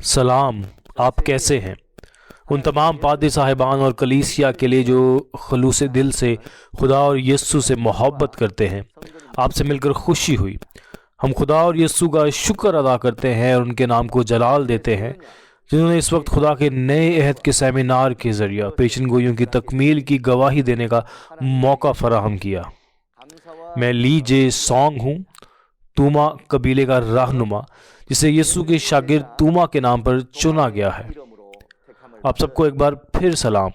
سلام، آپ کیسے ہیں؟ ان تمام پادری صاحبان اور کلیسیا کے لیے جو خلوص دل سے خدا اور یسوع سے محبت کرتے ہیں، آپ سے مل کر خوشی ہوئی۔ ہم خدا اور یسوع کا شکر ادا کرتے ہیں اور ان کے نام کو جلال دیتے ہیں جنہوں نے اس وقت خدا کے نئے عہد کے سیمینار کے ذریعہ پیشن گوئیوں کی تکمیل کی گواہی دینے کا موقع فراہم کیا۔ میں لی جے سونگ ہوں، توما قبیلے کا رہنما جسے یسوع کے شاگرد توما کے نام پر چنا گیا ہے۔ آپ سب کو ایک بار پھر سلام۔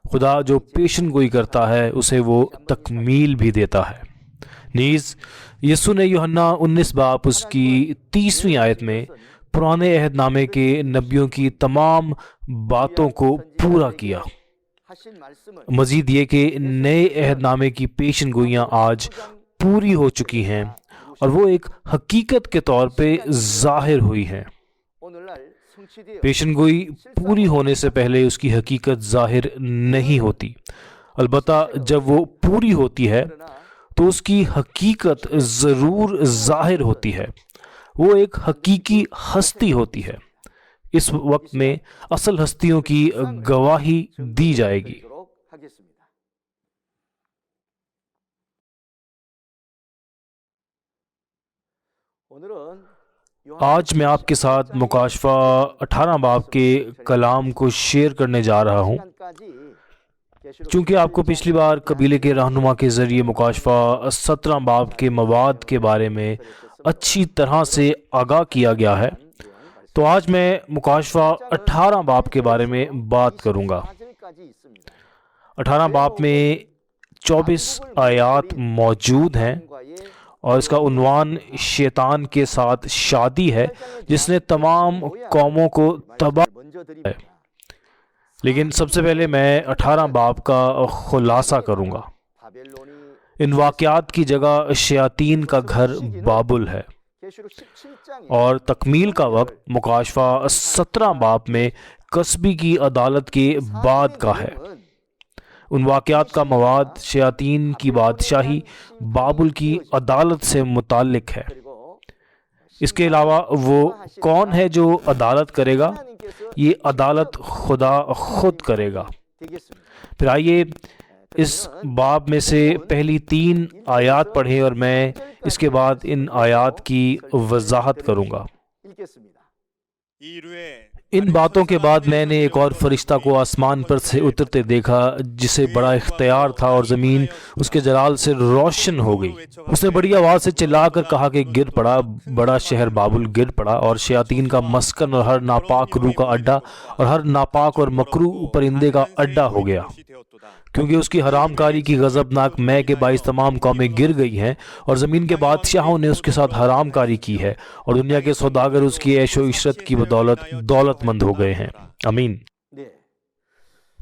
خدا جو پیشن گوئی کرتا ہے اسے وہ تکمیل بھی دیتا ہے۔ نیز یسوع نے یوحنا 19 باب اس کی 30ویں آیت میں پرانے عہد نامے کے نبیوں کی تمام باتوں کو پورا کیا۔ مزید یہ کہ نئے عہد نامے کی پیشن گوئیاں آج پوری ہو چکی ہیں اور وہ ایک حقیقت کے طور پہ ظاہر ہوئی ہیں۔ پیشن گوئی پوری ہونے سے پہلے اس کی حقیقت ظاہر نہیں ہوتی، البتہ جب وہ پوری ہوتی ہے تو اس کی حقیقت ضرور ظاہر ہوتی ہے۔ وہ ایک حقیقی ہستی ہوتی ہے۔ اس وقت میں اصل ہستیوں کی گواہی دی جائے گی۔ آج میں آپ کے ساتھ مکاشفہ 18 باب کے کلام کو شیئر کرنے جا رہا ہوں۔ چونکہ آپ کو پچھلی بار قبیلے کے رہنما کے ذریعے مکاشفہ 17 باب کے مواد کے بارے میں اچھی طرح سے آگاہ کیا گیا ہے، تو آج میں مکاشفہ 18 باب کے بارے میں بات کروں گا۔ 18 باب میں 24 آیات موجود ہیں اور اس کا عنوان شیطان کے ساتھ شادی ہے جس نے تمام قوموں کو تباہ کیا ہے۔ لیکن سب سے پہلے میں 18 باب کا خلاصہ کروں گا۔ ان واقعات کی جگہ شیاطین کا گھر بابل ہے اور تکمیل کا وقت مکاشفہ 17 باب میں کسبی کی عدالت کے بعد کا ہے۔ ان واقعات کا مواد شیاطین کی بادشاہی بابل کی عدالت سے متعلق ہے۔ اس کے علاوہ وہ کون ہے جو عدالت کرے گا؟ یہ عدالت خدا خود کرے گا۔ پھر آئیے اس باب میں سے پہلی 3 آیات پڑھیں اور میں اس کے بعد ان آیات کی وضاحت کروں گا۔ ان باتوں کے بعد میں نے ایک اور فرشتہ کو آسمان پر سے اترتے دیکھا جسے بڑا اختیار تھا اور زمین اس کے جلال سے روشن ہو گئی۔ اس نے بڑی آواز سے چلا کر کہا کہ گر پڑا، بڑا شہر بابل گر پڑا اور شیاطین کا مسکن اور ہر ناپاک روح کا اڈا اور ہر ناپاک اور مکروہ پرندے کا اڈا ہو گیا، کیونکہ اس کی حرام کاری کی غضبناک مے کے باعث تمام قومیں گر گئی ہیں اور زمین کے بادشاہوں نے اس کے ساتھ حرام کاری کی ہے اور دنیا کے سوداگر اس کی عیش و عشرت کی بدولت دولت مند ہو گئے ہیں۔ آمین۔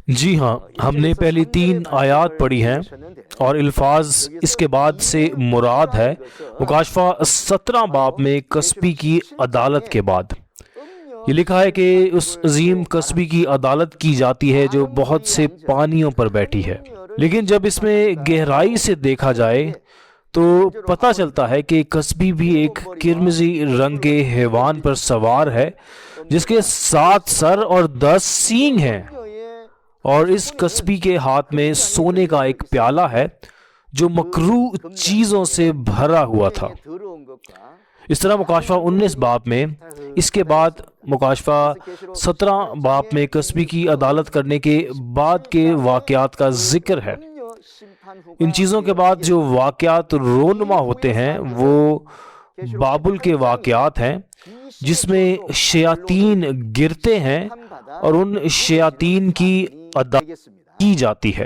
جی ہاں، ہم نے پہلی 3 آیات پڑھی ہیں اور الفاظ اس کے بعد سے مراد ہے مکاشفہ 17 باب میں کسبی کی عدالت کے بعد۔ یہ لکھا ہے کہ اس عظیم کسبی کی عدالت کی جاتی ہے جو بہت سے پانیوں پر بیٹھی ہے۔ لیکن جب اس میں گہرائی سے دیکھا جائے تو پتہ چلتا ہے کہ کسبی بھی ایک کرمزی رنگ کے حیوان پر سوار ہے جس کے 7 سر اور 10 سینگ ہیں، اور اس کسبی کے ہاتھ میں سونے کا ایک پیالہ ہے جو مکروہ چیزوں سے بھرا ہوا تھا۔ اس طرح مکاشفہ 19 باب میں اس کے بعد مکاشفہ 17 باب میں کسبی کی عدالت کرنے کے بعد کے واقعات کا ذکر ہے۔ ان چیزوں کے بعد جو واقعات رونما ہوتے ہیں وہ بابل کے واقعات ہیں جس میں شیاطین گرتے ہیں اور ان شیاطین کی عدالت کی جاتی ہے۔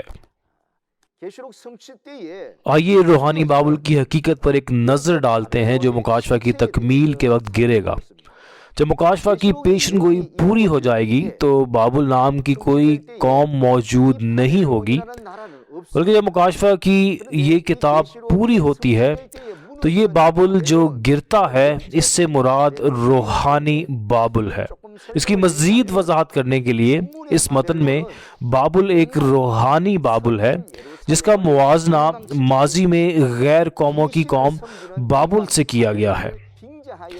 آئیے روحانی بابل کی حقیقت پر ایک نظر ڈالتے ہیں جو مکاشفہ کی تکمیل کے وقت گرے گا۔ جب مکاشفہ کی پیشن گوئی پوری ہو جائے گی تو بابل نام کی کوئی قوم موجود نہیں ہوگی، بلکہ جب مکاشفہ کی یہ کتاب پوری ہوتی ہے تو یہ بابل جو گرتا ہے اس سے مراد روحانی بابل ہے۔ اس کی مزید وضاحت کرنے کے لیے اس متن میں بابل ایک روحانی بابل ہے جس کا موازنہ ماضی میں غیر قوموں کی قوم بابل سے کیا گیا ہے۔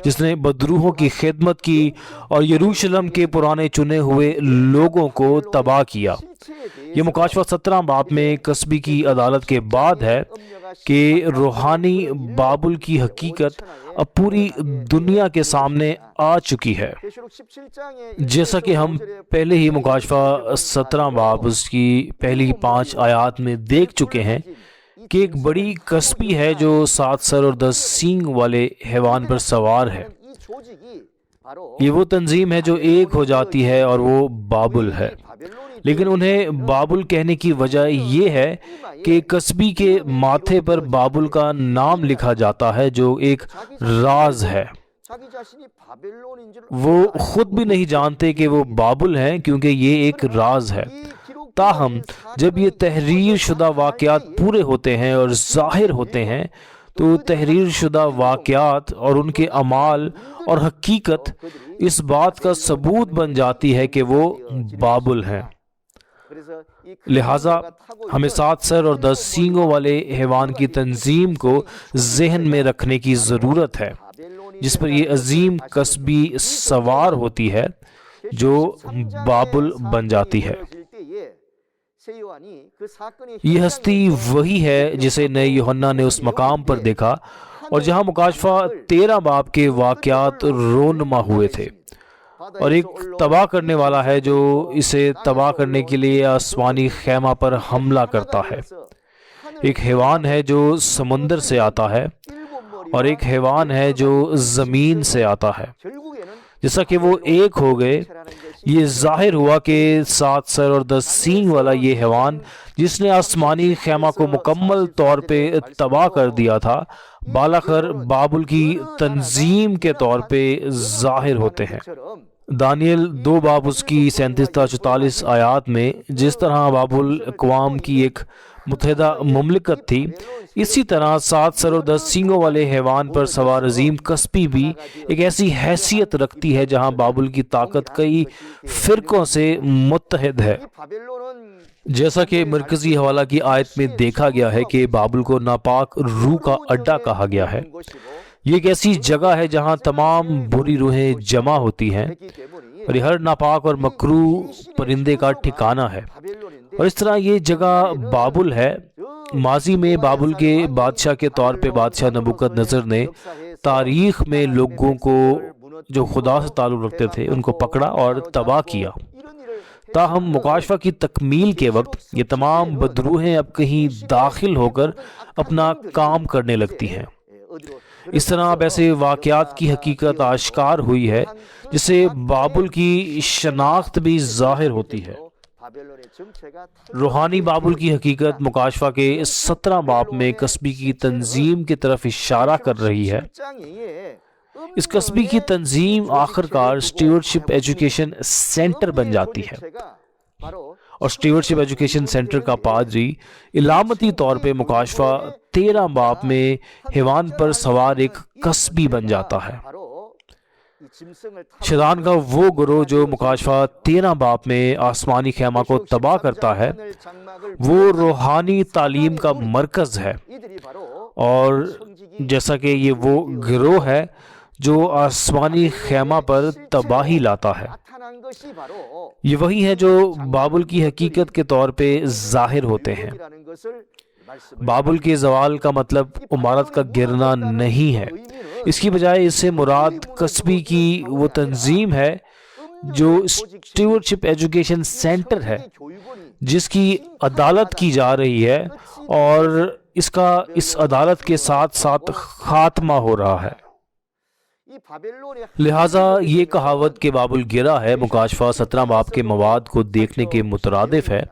جس نے بدروحوں کی خدمت کی اور یروشلم کے پرانے چنے ہوئے لوگوں کو تباہ کیا۔ یہ مکاشفہ 17 باب میں کسبی کی عدالت کے بعد ہے کہ روحانی بابل کی حقیقت اب پوری دنیا کے سامنے آ چکی ہے۔ جیسا کہ ہم پہلے ہی مکاشفہ 17 باب اس کی پہلی 5 آیات میں دیکھ چکے ہیں کہ ایک بڑی کسبی ہے جو 7 سر اور 10 سینگ والے حیوان پر سوار ہے۔ یہ وہ تنظیم ہے جو ایک ہو جاتی ہے اور وہ بابل ہے، لیکن انہیں بابل کہنے کی وجہ یہ ہے کہ کسبی کے ماتھے پر بابل کا نام لکھا جاتا ہے جو ایک راز ہے۔ وہ خود بھی نہیں جانتے کہ وہ بابل ہیں کیونکہ یہ ایک راز ہے۔ تاہم جب یہ تحریر شدہ واقعات پورے ہوتے ہیں اور ظاہر ہوتے ہیں تو تحریر شدہ واقعات اور ان کے اعمال اور حقیقت اس بات کا ثبوت بن جاتی ہے کہ وہ بابل ہیں۔ لہٰذا ہمیں 7 سر اور 10 سینگوں والے حیوان کی تنظیم کو ذہن میں رکھنے کی ضرورت ہے، جس پر یہ عظیم کسبی سوار ہوتی ہے جو بابل بن جاتی ہے۔ یہ ہستی وہی ہے جسے نئے یوحنا نے اس مقام پر دیکھا اور جہاں مکاشفہ 13 باب کے واقعات رونما ہوئے تھے، اور ایک تباہ کرنے والا ہے جو اسے تباہ کرنے کے لیے آسمانی خیمہ پر حملہ کرتا ہے۔ ایک حیوان ہے جو سمندر سے آتا ہے اور ایک حیوان ہے جو زمین سے آتا ہے۔ جیسا کہ وہ ایک ہو گئے، یہ ظاہر ہوا کہ 7 سر اور 10 سینگ والا یہ حیوان جس نے آسمانی خیمہ کو مکمل طور پہ تباہ کر دیا تھا، بالاخر بابل کی تنظیم کے طور پہ ظاہر ہوتے ہیں۔ دانیل 2 باب اس کی 37 تا 44 آیات میں جس طرح بابل اقوام کی ایک متحدہ مملکت تھی، اسی طرح 7 سر اور 10 سینگوں والے حیوان پر سوار عظیم کسبی بھی ایک ایسی حیثیت رکھتی ہے جہاں بابل کی طاقت کئی فرقوں سے متحد ہے۔ جیسا کہ مرکزی حوالہ کی آیت میں دیکھا گیا ہے کہ بابل کو ناپاک روح کا اڈا کہا گیا ہے۔ یہ ایک ایسی جگہ ہے جہاں تمام بری روحیں جمع ہوتی ہیں اور یہ ہر ناپاک اور مکروہ پرندے کا ٹھکانہ ہے، اور اس طرح یہ جگہ بابل ہے۔ ماضی میں بابل کے بادشاہ کے طور پہ بادشاہ نبوکد نظر نے تاریخ میں لوگوں کو جو خدا سے تعلق رکھتے تھے ان کو پکڑا اور تباہ کیا۔ تاہم مکاشفہ کی تکمیل کے وقت یہ تمام بدروحیں اب کہیں داخل ہو کر اپنا کام کرنے لگتی ہیں۔ اس طرح اب ایسے واقعات کی حقیقت آشکار ہوئی ہے جس سے بابل کی شناخت بھی ظاہر ہوتی ہے۔ روحانی بابل کی حقیقت مکاشفہ کے 17 باب میں کسبی کی تنظیم کی طرف اشارہ کر رہی ہے۔ اس کسبی کی تنظیم آخر کار اسٹیورڈشپ ایجوکیشن سینٹر بن جاتی ہے، اور اسٹیورڈشپ ایجوکیشن سینٹر کا پادری علامتی طور پہ مکاشفہ 13 باب میں حیوان پر سوار ایک کسبی بن جاتا ہے۔ شیطان کا وہ گروہ جو مکاشفہ 13 باب میں آسمانی خیمہ کو تباہ کرتا ہے وہ روحانی تعلیم کا مرکز ہے، اور جیسا کہ یہ وہ گروہ ہے جو آسمانی خیمہ پر تباہی لاتا ہے، یہ وہی ہے جو بابل کی حقیقت کے طور پہ ظاہر ہوتے ہیں۔ بابل کے زوال کا مطلب عمارت کا گرنا نہیں ہے، اس کی بجائے اس سے مراد کسبی کی وہ تنظیم ہے جو اسٹیورڈشپ ایجوکیشن سینٹر ہے، جس کی عدالت کی جا رہی ہے اور اس کا اس عدالت کے ساتھ ساتھ خاتمہ ہو رہا ہے۔ لہٰذا یہ کہاوت کہ بابل گرا ہے مکاشفہ 17 باب کے مواد کو دیکھنے کے مترادف ہے۔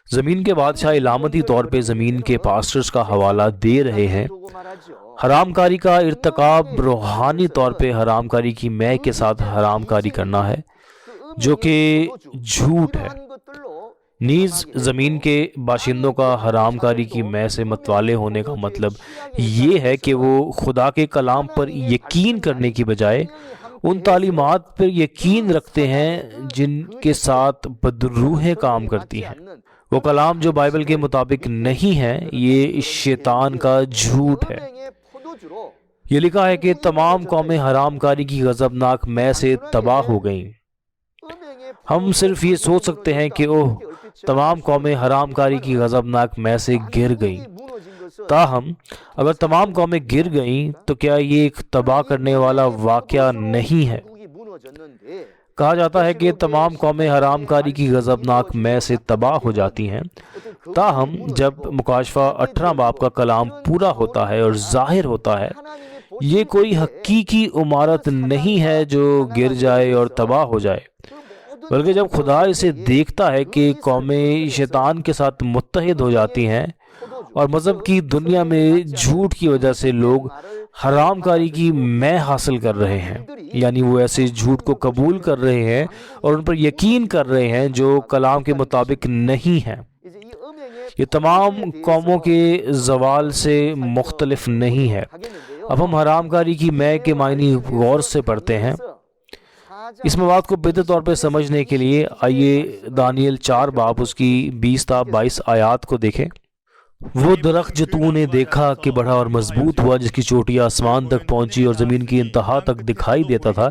زمین کے بادشاہ علامتی طور پہ زمین کے پاسٹرز کا حوالہ دے رہے ہیں۔ حرام کاری کا ارتکاب روحانی طور پہ حرام کاری کی مے کے ساتھ حرام کاری کرنا ہے جو کہ جھوٹ ہے۔ نیز زمین کے باشندوں کا حرام کاری کی مے سے متوالے ہونے کا مطلب یہ ہے کہ وہ خدا کے کلام پر یقین کرنے کی بجائے ان تعلیمات پر یقین رکھتے ہیں جن کے ساتھ بدروحیں کام کرتی ہیں۔ وہ کلام جو بائبل کے مطابق نہیں ہے، یہ شیطان کا جھوٹ ہے۔ یہ لکھا ہے کہ تمام قومیں حرام کاری کی غضبناک میں سے تباہ ہو گئیں۔ ہم صرف یہ سوچ سکتے ہیں کہ اوہ، تمام قومیں حرام کاری کی غضبناک میں سے گر گئیں۔ تاہم اگر تمام قومیں گر گئیں تو کیا یہ ایک تباہ کرنے والا واقعہ نہیں ہے؟ کہا جاتا ہے کہ تمام قومیں حرام کاری کی غضبناک میں سے تباہ ہو جاتی ہیں۔ تاہم جب مکاشفہ 18 باب کا کلام پورا ہوتا ہے اور ظاہر ہوتا ہے، یہ کوئی حقیقی عمارت نہیں ہے جو گر جائے اور تباہ ہو جائے، بلکہ جب خدا اسے دیکھتا ہے کہ قومیں شیطان کے ساتھ متحد ہو جاتی ہیں اور مذہب کی دنیا میں جھوٹ کی وجہ سے لوگ حرام کاری کی میں حاصل کر رہے ہیں، یعنی وہ ایسے جھوٹ کو قبول کر رہے ہیں اور ان پر یقین کر رہے ہیں جو کلام کے مطابق نہیں ہے۔ یہ تمام قوموں کے زوال سے مختلف نہیں ہے۔ اب ہم حرام کاری کی میں کے معنی غور سے پڑھتے ہیں۔ اس مواد کو بہتر طور پہ سمجھنے کے لیے آئیے دانیل 4 باب اس کی 20 تا 22 آیات کو دیکھیں۔ وہ درخت جو تو نے دیکھا کہ بڑھا اور مضبوط ہوا، جس کی چوٹی آسمان تک پہنچی اور زمین کی انتہا تک دکھائی دیتا تھا،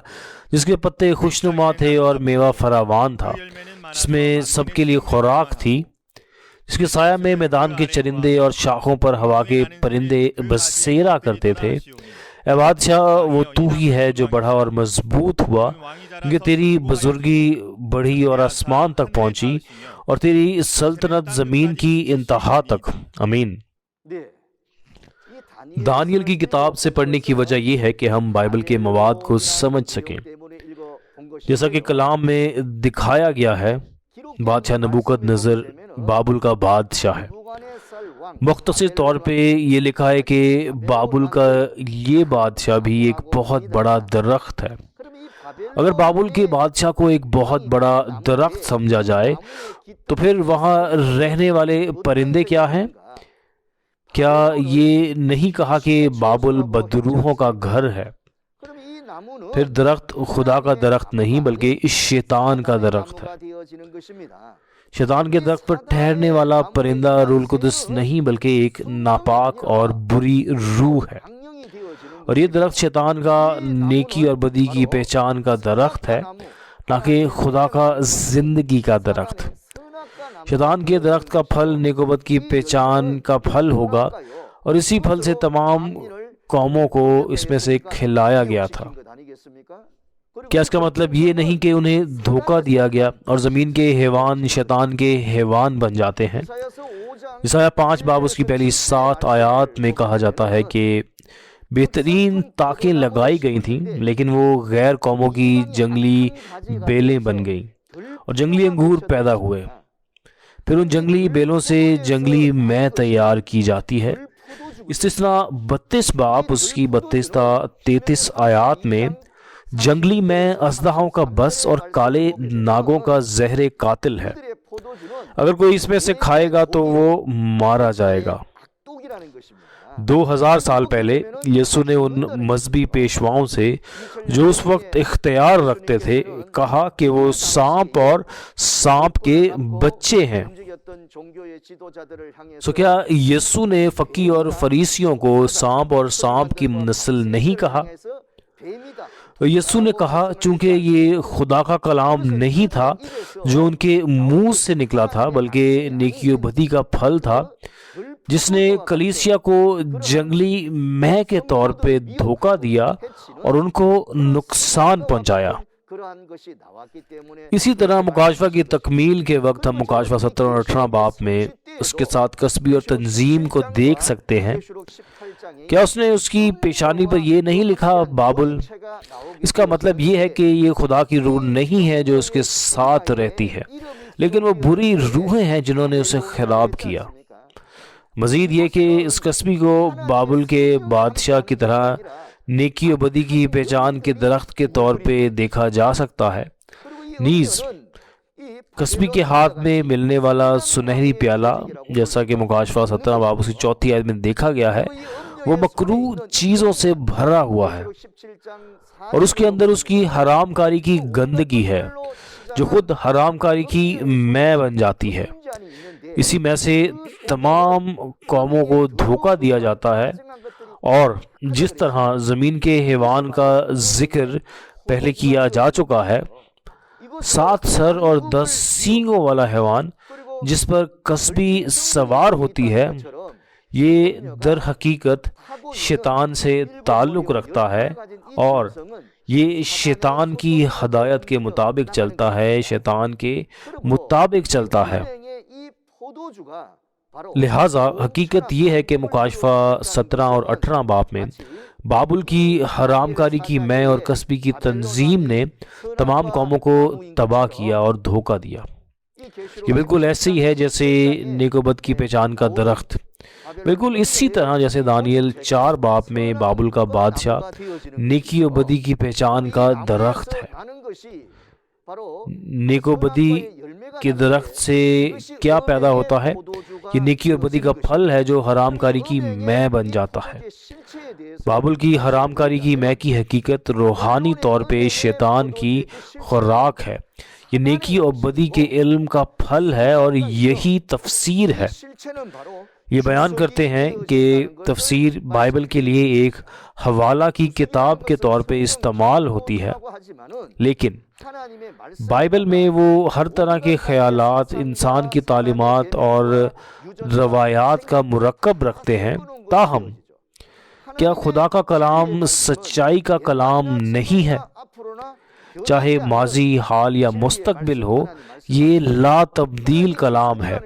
جس کے پتے خوشنما تھے اور میوہ فراوان تھا، جس میں سب کے لیے خوراک تھی، جس کے سایہ میں میدان کے چرندے اور شاخوں پر ہوا کے پرندے بسیرا کرتے تھے۔ اے بادشاہ، وہ تو ہی ہے جو بڑھا اور مضبوط ہوا، کہ تیری بزرگی بڑھی اور آسمان تک پہنچی اور تیری سلطنت زمین کی انتہا تک۔ آمین۔ دانیل کی کتاب سے پڑھنے کی وجہ یہ ہے کہ ہم بائبل کے مواد کو سمجھ سکیں۔ جیسا کہ کلام میں دکھایا گیا ہے، بادشاہ نبوکد نظر بابل کا بادشاہ ہے۔ مختصر طور پہ یہ لکھا ہے کہ بابل کا یہ بادشاہ بھی ایک بہت بڑا درخت ہے۔ اگر بابل کے بادشاہ کو ایک بہت بڑا درخت سمجھا جائے تو پھر وہاں رہنے والے پرندے کیا ہیں؟ کیا یہ نہیں کہا کہ بابل بدروحوں کا گھر ہے؟ پھر درخت خدا کا درخت نہیں بلکہ اس شیطان کا درخت ہے۔ شیطان کے درخت پر ٹھہرنے والا پرندہ روح القدس نہیں بلکہ ایک ناپاک اور بری روح ہے، اور یہ درخت شیطان کا نیکی اور بدی کی پہچان کا درخت ہے، نہ کہ خدا کا زندگی کا درخت۔ شیطان کے درخت کا پھل نیک و بد کی پہچان کا پھل ہوگا، اور اسی پھل سے تمام قوموں کو اس میں سے کھلایا گیا تھا۔ کیا اس کا مطلب یہ نہیں کہ انہیں دھوکہ دیا گیا اور زمین کے حیوان شیطان کے حیوان بن جاتے ہیں؟ یسایہ 5 باب اس کی پہلی 7 آیات میں کہا جاتا ہے کہ بہترین تاکیں لگائی گئی تھیں، لیکن وہ غیر قوموں کی جنگلی بیلیں بن گئیں اور جنگلی انگور پیدا ہوئے۔ پھر ان جنگلی بیلوں سے جنگلی میں تیار کی جاتی ہے۔ استثناء 32 باب اس کی 32 تا 33 آیات میں جنگلی میں اژدہاؤں کا بس اور کالے ناگوں کا زہر قاتل ہے۔ اگر کوئی اس میں سے کھائے گا تو وہ مارا جائے گا۔ 2000 سال پہلے یسوع نے ان مذہبی پیشواؤں سے جو اس وقت اختیار رکھتے تھے کہا کہ وہ سانپ اور سانپ کے بچے ہیں۔ سو کیا یسوع نے فقی اور فریسیوں کو سانپ اور سانپ کی نسل نہیں کہا؟ یسوع نے کہا چونکہ یہ خدا کا کلام نہیں تھا جو ان کے منہ سے نکلا تھا، بلکہ نیکی و بدی کا پھل تھا، جس نے کلیسیا کو جنگلی مہ کے طور پہ دھوکہ دیا اور ان کو نقصان پہنچایا۔ اسی طرح مکاشفہ کی تکمیل کے وقت ہم مکاشفہ 17 اور 18 باب میں اس کے ساتھ کسبی اور تنظیم کو دیکھ سکتے ہیں۔ کیا اس نے اس کی پیشانی پر یہ نہیں لکھا بابل؟ اس کا مطلب یہ ہے کہ یہ خدا کی روح نہیں ہے جو اس کے ساتھ رہتی ہے، لیکن وہ بری روحیں ہیں جنہوں نے اسے خراب کیا۔ مزید یہ کہ اس کسبی کو بابل کے بادشاہ کی طرح نیکی و بدی کی پہچان کے درخت کے طور پہ دیکھا جا سکتا ہے۔ نیز کسبی کے ہاتھ میں ملنے والا سنہری پیالہ، جیسا کہ مکاشفہ 17 باب کی 4 آیت میں دیکھا گیا ہے، وہ مکروہ چیزوں سے بھرا ہوا ہے، اور اس کے اندر اس کی حرام کاری کی گندگی ہے جو خود حرام کاری کی میں بن جاتی ہے۔ اسی میں سے تمام قوموں کو دھوکہ دیا جاتا ہے اور جس طرح زمین کے حیوان کا ذکر پہلے کیا جا چکا ہے، 7 سر اور 10 سینگوں والا حیوان جس پر کسبی سوار ہوتی ہے، یہ در حقیقت شیطان سے تعلق رکھتا ہے اور یہ شیطان کی ہدایت کے مطابق چلتا ہے، شیطان کے مطابق چلتا ہے۔ لہٰذا حقیقت یہ ہے کہ مکاشفہ 17 اور 18 باب میں بابل کی حرام کاری کی میں اور کسبی کی تنظیم نے تمام قوموں کو تباہ کیا اور دھوکہ دیا۔ یہ بالکل ایسے ہی ہے جیسے نیک و بد کی پہچان کا درخت، بالکل اسی طرح جیسے دانیل 4 باب میں بابل کا بادشاہ نیکی و بدی کی پہچان کا درخت ہے۔ نیک و بدی کے درخت سے کیا پیدا ہوتا ہے؟ یہ نیکی اور بدی کا پھل ہے جو حرام کاری کی میں بن جاتا ہے۔ بابل کی حرام کاری کی میں کی حقیقت روحانی طور پہ شیطان کی خوراک ہے۔ یہ نیکی اور بدی کے علم کا پھل ہے اور یہی تفسیر ہے۔ یہ بیان کرتے ہیں کہ تفسیر بائبل کے لیے ایک حوالہ کی کتاب کے طور پہ استعمال ہوتی ہے، لیکن بائبل میں وہ ہر طرح کے خیالات، انسان کی تعلیمات اور روایات کا مرکب رکھتے ہیں۔ تاہم کیا خدا کا کلام سچائی کا کلام نہیں ہے؟ چاہے ماضی، حال یا مستقبل ہو، یہ لا تبدیل کلام ہے۔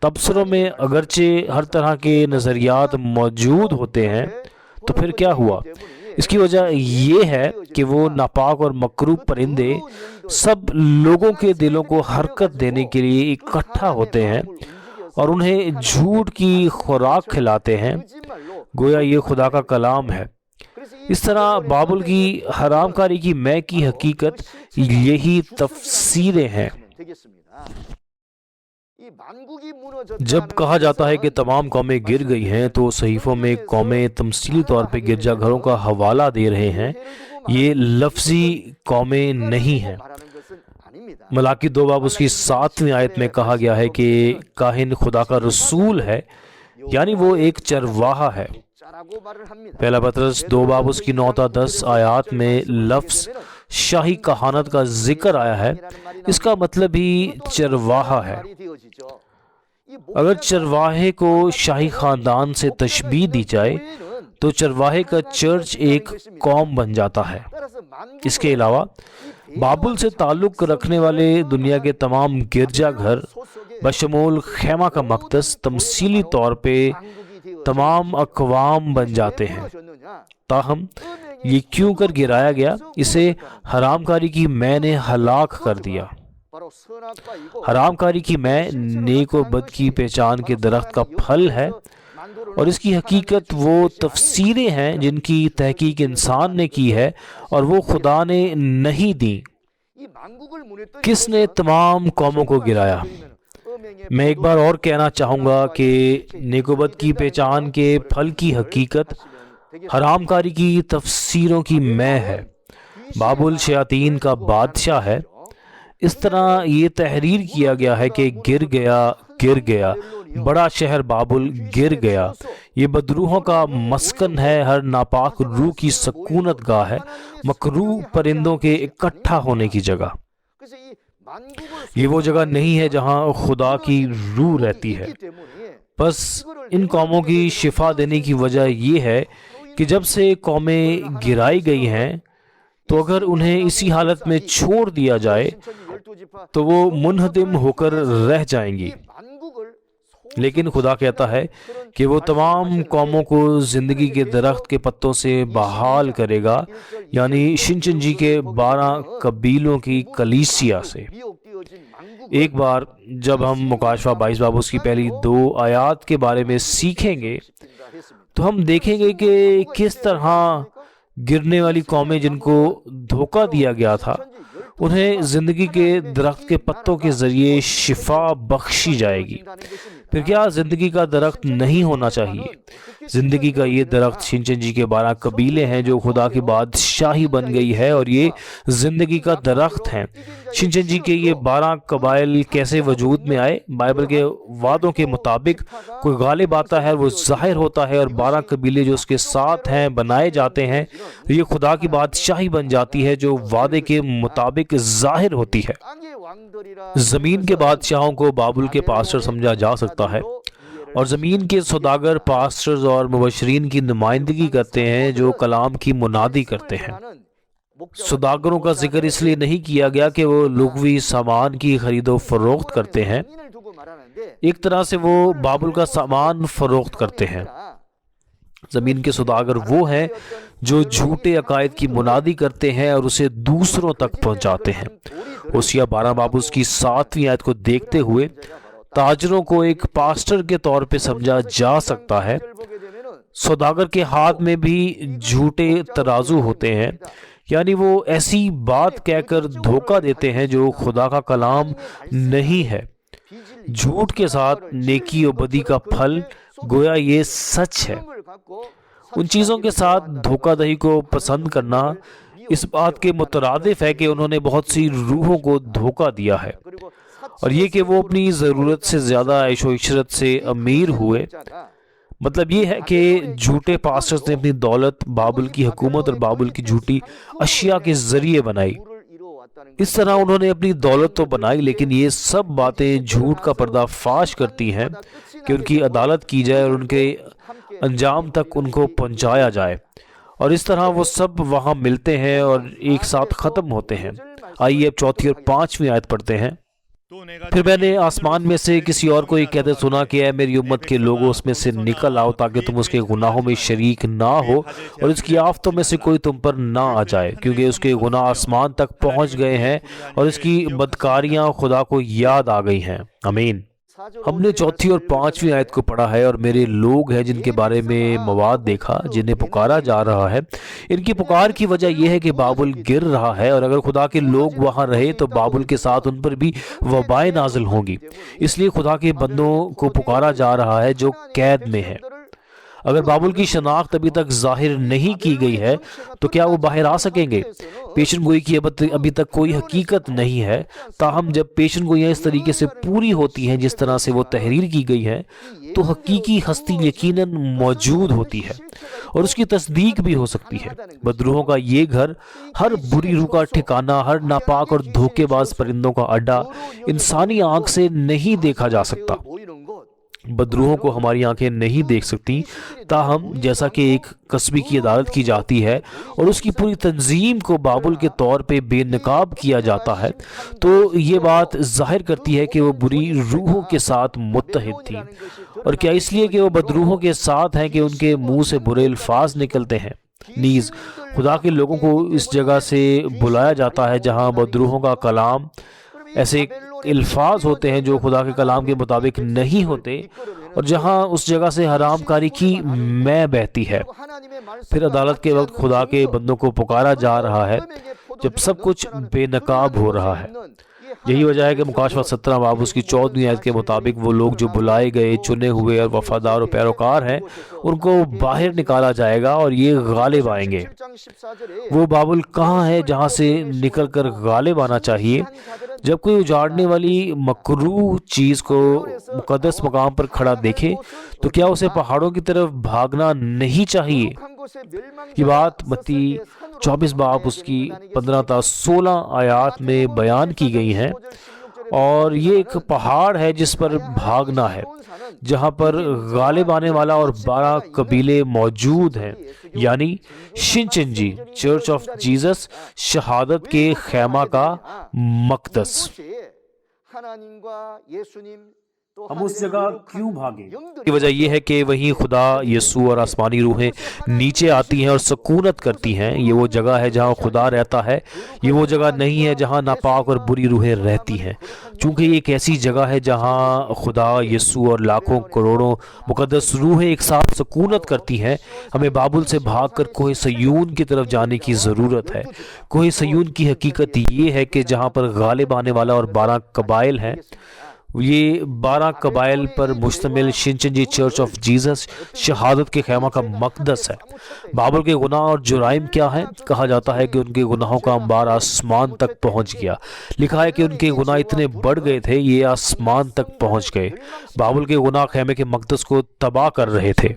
تبصروں میں اگرچہ ہر طرح کے نظریات موجود ہوتے ہیں، تو پھر کیا ہوا؟ اس کی وجہ یہ ہے کہ وہ ناپاک اور مکروہ پرندے سب لوگوں کے دلوں کو حرکت دینے کے لیے اکٹھا ہوتے ہیں اور انہیں جھوٹ کی خوراک کھلاتے ہیں، گویا یہ خدا کا کلام ہے۔ اس طرح بابل کی حرام کاری کی میں کی حقیقت یہی تفسیریں ہیں۔ جب کہا جاتا ہے کہ تمام قومیں گر گئی ہیں تو صحیفوں میں قومیں تمثیلی طور پہ گرجا گھروں کا حوالہ دے رہے ہیں، یہ لفظی قومیں نہیں ہیں۔ ملاکی 2 باب اس کی 7ویں آیت میں کہا گیا ہے کہ کاہن خدا کا رسول ہے، یعنی وہ ایک چرواہا ہے۔ پہلا پطرس 2 باب اس کی 9 تا 10 آیات میں لفظ شاہی کہانت کا ذکر آیا ہے، اس کا مطلب ہی چرواہا ہے۔ اگر چرواہے کو شاہی خاندان سے تشبیہ دی جائے تو چرواہے کا چرچ ایک قوم بن جاتا ہے۔ اس کے علاوہ بابل سے تعلق رکھنے والے دنیا کے تمام گرجا گھر بشمول خیمہ کا مقدس تمثیلی طور پہ تمام اقوام بن جاتے ہیں۔ تاہم یہ کیوں کر گرایا گیا؟ اسے حرام کاری کی میں نے ہلاک کر دیا۔ حرام کاری کی میں نیک و بد کی پہچان کے درخت کا پھل ہے اور اس کی حقیقت وہ تفسیریں ہیں جن کی تحقیق انسان نے کی ہے اور وہ خدا نے نہیں دی۔ کس نے تمام قوموں کو گرایا؟ میں ایک بار اور کہنا چاہوں گا کہ نیک و بد کی پہچان کے پھل کی حقیقت حرام کاری کی تفسیروں کی میں ہے۔ بابل شیاطین کا بادشاہ ہے۔ اس طرح یہ تحریر کیا گیا ہے کہ گر گیا بڑا شہر بابل گر گیا، یہ بدروحوں کا مسکن ہے، ہر ناپاک روح کی سکونت گاہ ہے، مکروہ پرندوں کے اکٹھا ہونے کی جگہ۔ یہ وہ جگہ نہیں ہے جہاں خدا کی روح رہتی ہے۔ بس ان قوموں کی شفا دینے کی وجہ یہ ہے کہ جب سے قومیں گرائی گئی ہیں تو اگر انہیں اسی حالت میں چھوڑ دیا جائے تو وہ منہدم ہو کر رہ جائیں گی، لیکن خدا کہتا ہے کہ وہ تمام قوموں کو زندگی کے درخت کے پتوں سے بحال کرے گا، یعنی شنچنجی کے 12 قبیلوں کی کلیسیا سے۔ ایک بار جب ہم مکاشفہ 22 باب اس کی پہلی 2 آیات کے بارے میں سیکھیں گے تو ہم دیکھیں گے کہ کس طرح گرنے والی قومیں جن کو دھوکہ دیا گیا تھا انہیں زندگی کے درخت کے پتوں کے ذریعے شفا بخشی جائے گی۔ پھر کیا زندگی کا درخت نہیں ہونا چاہیے؟ زندگی کا یہ درخت شنچن جی کے 12 قبیلے ہیں جو خدا کی بادشاہی بن گئی ہے، اور یہ زندگی کا درخت ہیں۔ شنچن جی کے یہ 12 قبائل کیسے وجود میں آئے؟ بائبل کے وعدوں کے مطابق کوئی غالب آتا ہے، وہ ظاہر ہوتا ہے، اور 12 قبیلے جو اس کے ساتھ ہیں بنائے جاتے ہیں۔ یہ خدا کی بادشاہی بن جاتی ہے جو وعدے کے مطابق ظاہر ہوتی ہے۔ زمین کے بادشاہوں کو بابل کے پاسٹر سمجھا جا سکتا ہے، اور زمین کے سوداگر پاسٹرز اور مبشرین کی نمائندگی کرتے ہیں جو کلام کی منادی کرتے ہیں۔ سوداگروں کا ذکر اس لیے نہیں کیا گیا کہ وہ لغوی سامان کی خرید و فروخت کرتے ہیں، ایک طرح سے وہ بابل کا سامان فروخت کرتے ہیں۔ زمین کے سوداگر وہ ہیں جو جھوٹے عقائد کی منادی کرتے ہیں اور اسے دوسروں تک پہنچاتے ہیں۔ ہوشیہ 12 باب اس کی 7ویں آیت کو دیکھتے ہوئے تاجروں کو ایک پاسٹر کے طور پہ سمجھا جا سکتا ہے۔ سوداگر کے ہاتھ میں بھی جھوٹے ترازو ہوتے ہیں، یعنی وہ ایسی بات کہہ کر دھوکہ دیتے ہیں جو خدا کا کلام نہیں ہے۔ جھوٹ کے ساتھ نیکی و بدی کا پھل، گویا یہ سچ ہے۔ ان چیزوں کے ساتھ دھوکہ دہی کو پسند کرنا اس بات کے مترادف ہے کہ انہوں نے بہت سی روحوں کو دھوکہ دیا ہے، اور یہ کہ وہ اپنی ضرورت سے زیادہ عیش و عشرت سے امیر ہوئے۔ مطلب یہ ہے کہ جھوٹے پاسٹرز نے اپنی دولت بابل کی حکومت اور بابل کی جھوٹی اشیاء کے ذریعے بنائی۔ اس طرح انہوں نے اپنی دولت تو بنائی، لیکن یہ سب باتیں جھوٹ کا پردہ فاش کرتی ہیں کہ ان کی عدالت کی جائے اور ان کے انجام تک ان کو پہنچایا جائے، اور اس طرح وہ سب وہاں ملتے ہیں اور ایک ساتھ ختم ہوتے ہیں۔ آئیے اب 4 اور 5 آیت پڑھتے ہیں۔ پھر میں نے آسمان میں سے کسی اور کو یہ کہتے سنا کہ اے میری امت کے لوگوں، اس میں سے نکل آؤ تاکہ تم اس کے گناہوں میں شریک نہ ہو اور اس کی آفتوں میں سے کوئی تم پر نہ آ جائے، کیونکہ اس کے گناہ آسمان تک پہنچ گئے ہیں اور اس کی بدکاریاں خدا کو یاد آ گئی ہیں۔ آمین۔ ہم نے 4 اور 5 آیت کو پڑھا ہے، اور میرے لوگ ہیں جن کے بارے میں مواد دیکھا، جنہیں پکارا جا رہا ہے۔ ان کی پکار کی وجہ یہ ہے کہ بابل گر رہا ہے، اور اگر خدا کے لوگ وہاں رہے تو بابل کے ساتھ ان پر بھی وبائیں نازل ہوں گی۔ اس لیے خدا کے بندوں کو پکارا جا رہا ہے جو قید میں ہے۔ اگر بابل کی شناخت ابھی تک ظاہر نہیں کی گئی ہے تو کیا وہ باہر آ سکیں گے؟ پیشن گوئی کی ابھی تک کوئی حقیقت نہیں ہے، تاہم جب پیشن گوئیاں اس طریقے سے پوری ہوتی ہیں جس طرح سے وہ تحریر کی گئی ہے تو حقیقی ہستی یقیناً موجود ہوتی ہے اور اس کی تصدیق بھی ہو سکتی ہے۔ بدروحوں کا یہ گھر، ہر بری روح کا ٹھکانہ، ہر ناپاک اور دھوکے باز پرندوں کا اڈا انسانی آنکھ سے نہیں دیکھا جا سکتا۔ بدروحوں کو ہماری آنکھیں نہیں دیکھ سکتی، تاہم جیسا کہ ایک قصبے کی عدالت کی جاتی ہے اور اس کی پوری تنظیم کو بابل کے طور پہ بے نقاب کیا جاتا ہے، تو یہ بات ظاہر کرتی ہے کہ وہ بری روحوں کے ساتھ متحد تھی۔ اور کیا اس لیے کہ وہ بدروحوں کے ساتھ ہیں کہ ان کے منہ سے برے الفاظ نکلتے ہیں؟ نیز خدا کے لوگوں کو اس جگہ سے بلایا جاتا ہے جہاں بدروحوں کا کلام، ایسے الفاظ ہوتے ہیں جو خدا کے کلام کے مطابق نہیں ہوتے، اور جہاں اس جگہ سے حرام کاری کی میں بہتی ہے۔ پھر عدالت کے وقت خدا کے بندوں کو پکارا جا رہا ہے جب سب کچھ بے نقاب ہو رہا ہے۔ یہی وجہ ہے کہ مکاشفہ 17 باب اس کی 14 آیت کے مطابق وہ لوگ جو بلائے گئے، چنے ہوئے اور وفادار و پیروکار ہیں، ان کو باہر نکالا جائے گا اور یہ غالب آئیں گے۔ وہ بابل کہاں ہے جہاں سے نکل کر غالب آنا چاہیے؟ جب کوئی اجاڑنے والی مکروہ چیز کو مقدس مقام پر کھڑا دیکھے تو کیا اسے پہاڑوں کی طرف بھاگنا نہیں چاہیے؟ یہ بات متی 24 باب اس کی 15 تا 16 آیات میں بیان کی گئی ہیں، اور یہ ایک پہاڑ ہے جس پر بھاگنا ہے، جہاں پر غالب آنے والا اور 12 قبیلے موجود ہیں، یعنی شنچن جی، چرچ آف جیزس، شہادت کے خیمہ کا مقدس۔ ہم اس جگہ کیوں بھاگیں؟ کی وجہ یہ ہے کہ وہیں خدا، یسوع اور آسمانی روحیں نیچے آتی ہیں اور سکونت کرتی ہیں۔ یہ وہ جگہ ہے جہاں خدا رہتا ہے، یہ وہ جگہ نہیں ہے جہاں ناپاک اور بری روحیں رہتی ہیں۔ چونکہ یہ ایک ایسی جگہ ہے جہاں خدا، یسوع اور لاکھوں کروڑوں مقدس روحیں ایک ساتھ سکونت کرتی ہیں، ہمیں بابل سے بھاگ کر کوہ صیون کی طرف جانے کی ضرورت ہے۔ کوہ صیون کی حقیقت یہ ہے کہ جہاں پر غالب آنے والا اور 12 قبائل ہیں، یہ 12 قبائل پر مشتمل شنچنجی چرچ آف جیزس شہادت کے خیمہ کا مقدس ہے۔ بابل کے گناہ اور جرائم کیا ہیں؟ کہا جاتا ہے کہ ان کے گناہوں کا انبار آسمان تک پہنچ گیا۔ لکھا ہے کہ ان کے گناہ اتنے بڑھ گئے تھے یہ آسمان تک پہنچ گئے۔ بابل کے گناہ خیمے کے مقدس کو تباہ کر رہے تھے۔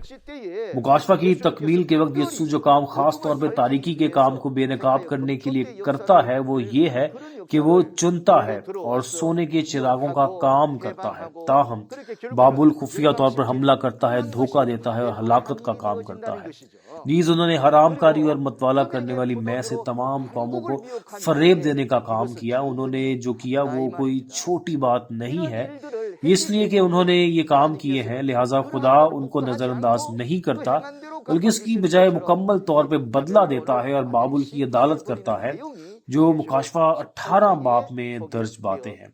مکاشفہ کی تکمیل کے وقت یسوع جو کام خاص طور پہ تاریکی کے کام کو بے نقاب کرنے کے لیے کرتا ہے وہ یہ ہے کہ وہ چنتا ہے اور سونے کے چراغوں کا کام کرتا ہے۔ تاہم بابل خفیہ طور پر حملہ کرتا ہے، دھوکہ دیتا ہے اور ہلاکت کا کام کرتا ہے۔ نیز انہوں نے حرام کاری اور متوالا کرنے والی میں سے تمام قوموں کو فریب دینے کا کام کیا۔ انہوں نے جو کیا وہ کوئی چھوٹی بات نہیں ہے، اس لیے کہ انہوں نے یہ کام کیے ہیں، لہٰذا خدا ان کو نظر انداز نہیں کرتا بلکہ اس کی بجائے مکمل طور پہ بدلہ دیتا ہے اور بابل کی عدالت کرتا ہے، جو مکاشفہ 18 باب میں درج باتیں ہیں۔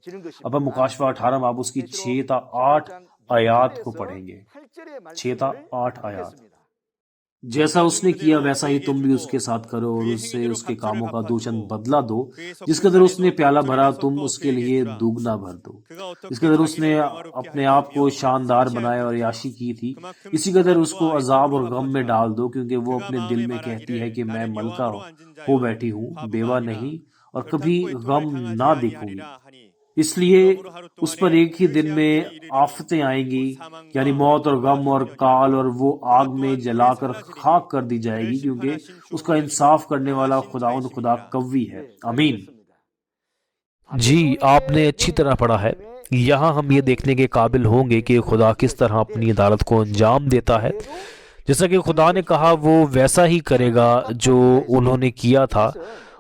اب ہم مکاشفہ 18 باب اس کی 6 تا 8 آیات کو پڑھیں گے۔ 6 تا 8 آیات۔ جیسا اس نے کیا ویسا ہی تم بھی اس کے ساتھ کرو اور اس سے اس کے کاموں کا دوچند بدلہ دو۔ جس قدر اس نے پیالہ بھرا تم اس کے لیے دوگنا بھر دو۔ جس قدر اس نے اپنے آپ کو شاندار بنایا اور عیاشی کی تھی، اسی قدر اس کو عذاب اور غم میں ڈال دو، کیونکہ وہ اپنے دل میں کہتی ہے کہ میں ملکہ ہو بیٹھی ہوں، بیوہ نہیں اور کبھی غم نہ دیکھوں گی۔ اس لیے اس پر ایک ہی دن میں آفتیں آئیں گی، یعنی موت اور غم اور کال، اور وہ آگ میں جلا کر خاک کر دی جائے گی، کیونکہ اس کا انصاف کرنے والا خداوند خدا قوی ہے۔ آمین۔ جی آپ نے اچھی طرح پڑھا ہے۔ یہاں ہم یہ دیکھنے کے قابل ہوں گے کہ خدا کس طرح اپنی عدالت کو انجام دیتا ہے۔ جیسا کہ خدا نے کہا وہ ویسا ہی کرے گا جو انہوں نے کیا تھا،